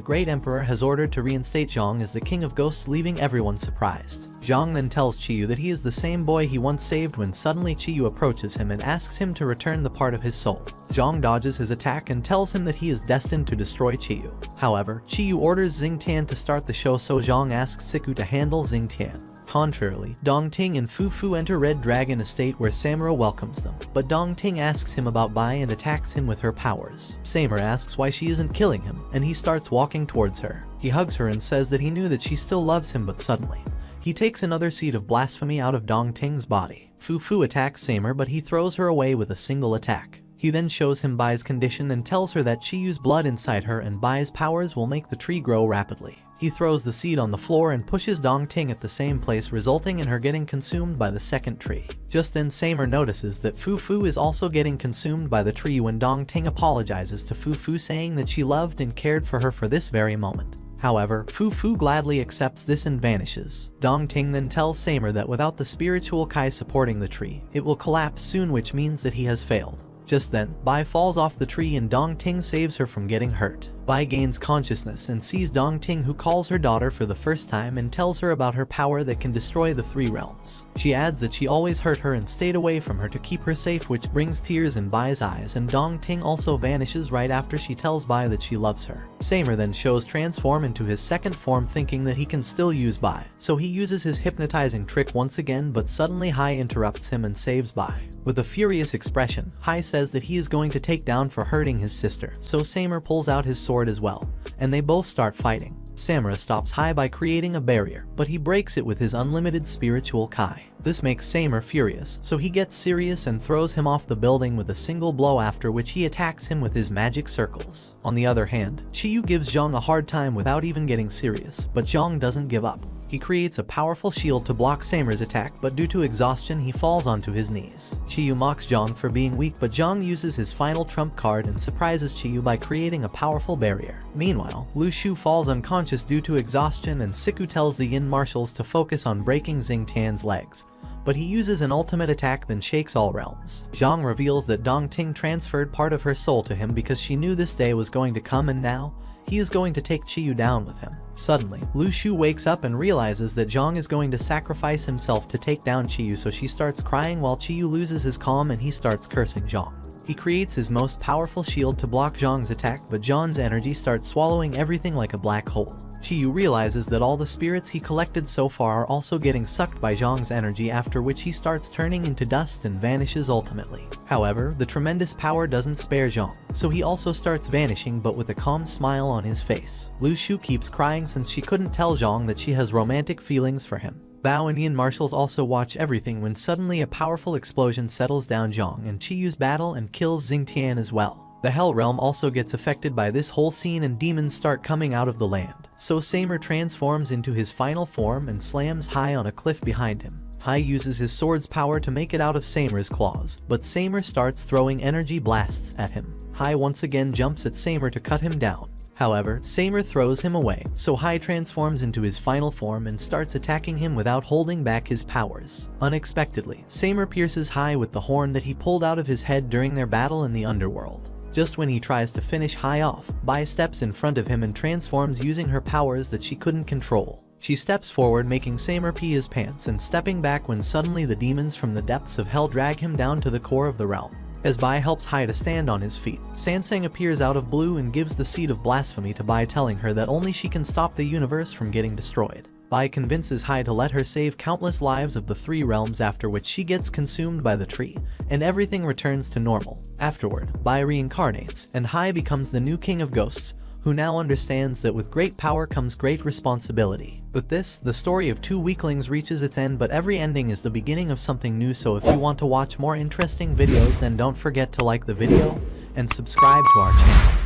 Great Emperor has ordered to reinstate Zhang as the King of Ghosts, leaving everyone surprised. Zhang then tells Qiyu that he is the same boy he once saved when suddenly Qiyu approaches him and asks him to return the part of his soul. Zhang dodges his attack and tells him that he is destined to destroy Qiyu. However, Qiyu orders Xingtian to start the show, so Zhang asks Siku to handle Xingtian. Contrarily, Dongting and Fu Fu enter Red Dragon Estate where Samara welcomes them, but Dongting asks him about Bai and attacks him with her powers. Samara asks why she isn't killing him, and he starts walking towards her. He hugs her and says that he knew that she still loves him, but suddenly, he takes another seed of blasphemy out of Dongting's body. Fu Fu attacks Samara, but he throws her away with a single attack. He then shows him Bai's condition and tells her that Qiyu's blood inside her and Bai's powers will make the tree grow rapidly. He throws the seed on the floor and pushes Dongting at the same place, resulting in her getting consumed by the second tree. Just then Samar notices that Fu Fu is also getting consumed by the tree when Dongting apologizes to Fu Fu, saying that she loved and cared for her for this very moment. However, Fu Fu gladly accepts this and vanishes. Dongting then tells Samar that without the spiritual Kai supporting the tree, it will collapse soon, which means that he has failed. Just then, Bai falls off the tree and Dongting saves her from getting hurt. Bai gains consciousness and sees Dongting, who calls her daughter for the first time and tells her about her power that can destroy the three realms. She adds that she always hurt her and stayed away from her to keep her safe, which brings tears in Bai's eyes, and Dongting also vanishes right after she tells Bai that she loves her. Samar then shows transform into his second form, thinking that he can still use Bai, so he uses his hypnotizing trick once again, but suddenly Hai interrupts him and saves Bai. With a furious expression, Hai says that he is going to take down for hurting his sister, so Samar pulls out his sword as well, and they both start fighting. Samara stops Hai by creating a barrier, but he breaks it with his unlimited spiritual Kai. This makes Samar furious, so he gets serious and throws him off the building with a single blow, after which he attacks him with his magic circles. On the other hand, Qiyu gives Zhang a hard time without even getting serious, but Zhang doesn't give up. He creates a powerful shield to block Samar's attack, but due to exhaustion he falls onto his knees. Qiyu mocks Zhang for being weak, but Zhang uses his final trump card and surprises Qiyu by creating a powerful barrier. Meanwhile, Lu Shu falls unconscious due to exhaustion, and Siku tells the Yin marshals to focus on breaking Xingtian's legs, but he uses an ultimate attack then shakes all realms. Zhang reveals that Dongting transferred part of her soul to him because she knew this day was going to come, and now he is going to take Qiyu down with him. Suddenly, Lu Shu wakes up and realizes that Zhang is going to sacrifice himself to take down Qiyu, so she starts crying while Qiyu loses his calm and he starts cursing Zhang. He creates his most powerful shield to block Zhang's attack, but Zhang's energy starts swallowing everything like a black hole. Qiyu realizes that all the spirits he collected so far are also getting sucked by Zhang's energy, after which he starts turning into dust and vanishes ultimately. However, the tremendous power doesn't spare Zhang, so he also starts vanishing, but with a calm smile on his face. Lu Shu keeps crying since she couldn't tell Zhang that she has romantic feelings for him. Bao and Yin marshals also watch everything when suddenly a powerful explosion settles down Zhang and Qiyu's battle and kills Xingtian as well. The Hell Realm also gets affected by this whole scene and demons start coming out of the land, so Samar transforms into his final form and slams Hai on a cliff behind him. Hai uses his sword's power to make it out of Samar's claws, but Samar starts throwing energy blasts at him. Hai once again jumps at Samar to cut him down. However, Samar throws him away, so Hai transforms into his final form and starts attacking him without holding back his powers. Unexpectedly, Samar pierces Hai with the horn that he pulled out of his head during their battle in the underworld. Just when he tries to finish Hai off, Bai steps in front of him and transforms using her powers that she couldn't control. She steps forward, making Samar pee his pants, and stepping back when suddenly the demons from the depths of hell drag him down to the core of the realm. As Bai helps Hai to stand on his feet, Sansang appears out of blue and gives the seed of blasphemy to Bai, telling her that only she can stop the universe from getting destroyed. Bai convinces Hai to let her save countless lives of the three realms, after which she gets consumed by the tree, and everything returns to normal. Afterward, Bai reincarnates, and Hai becomes the new king of ghosts, who now understands that with great power comes great responsibility. With this, the story of two weaklings reaches its end, but every ending is the beginning of something new, so if you want to watch more interesting videos, then don't forget to like the video and subscribe to our channel.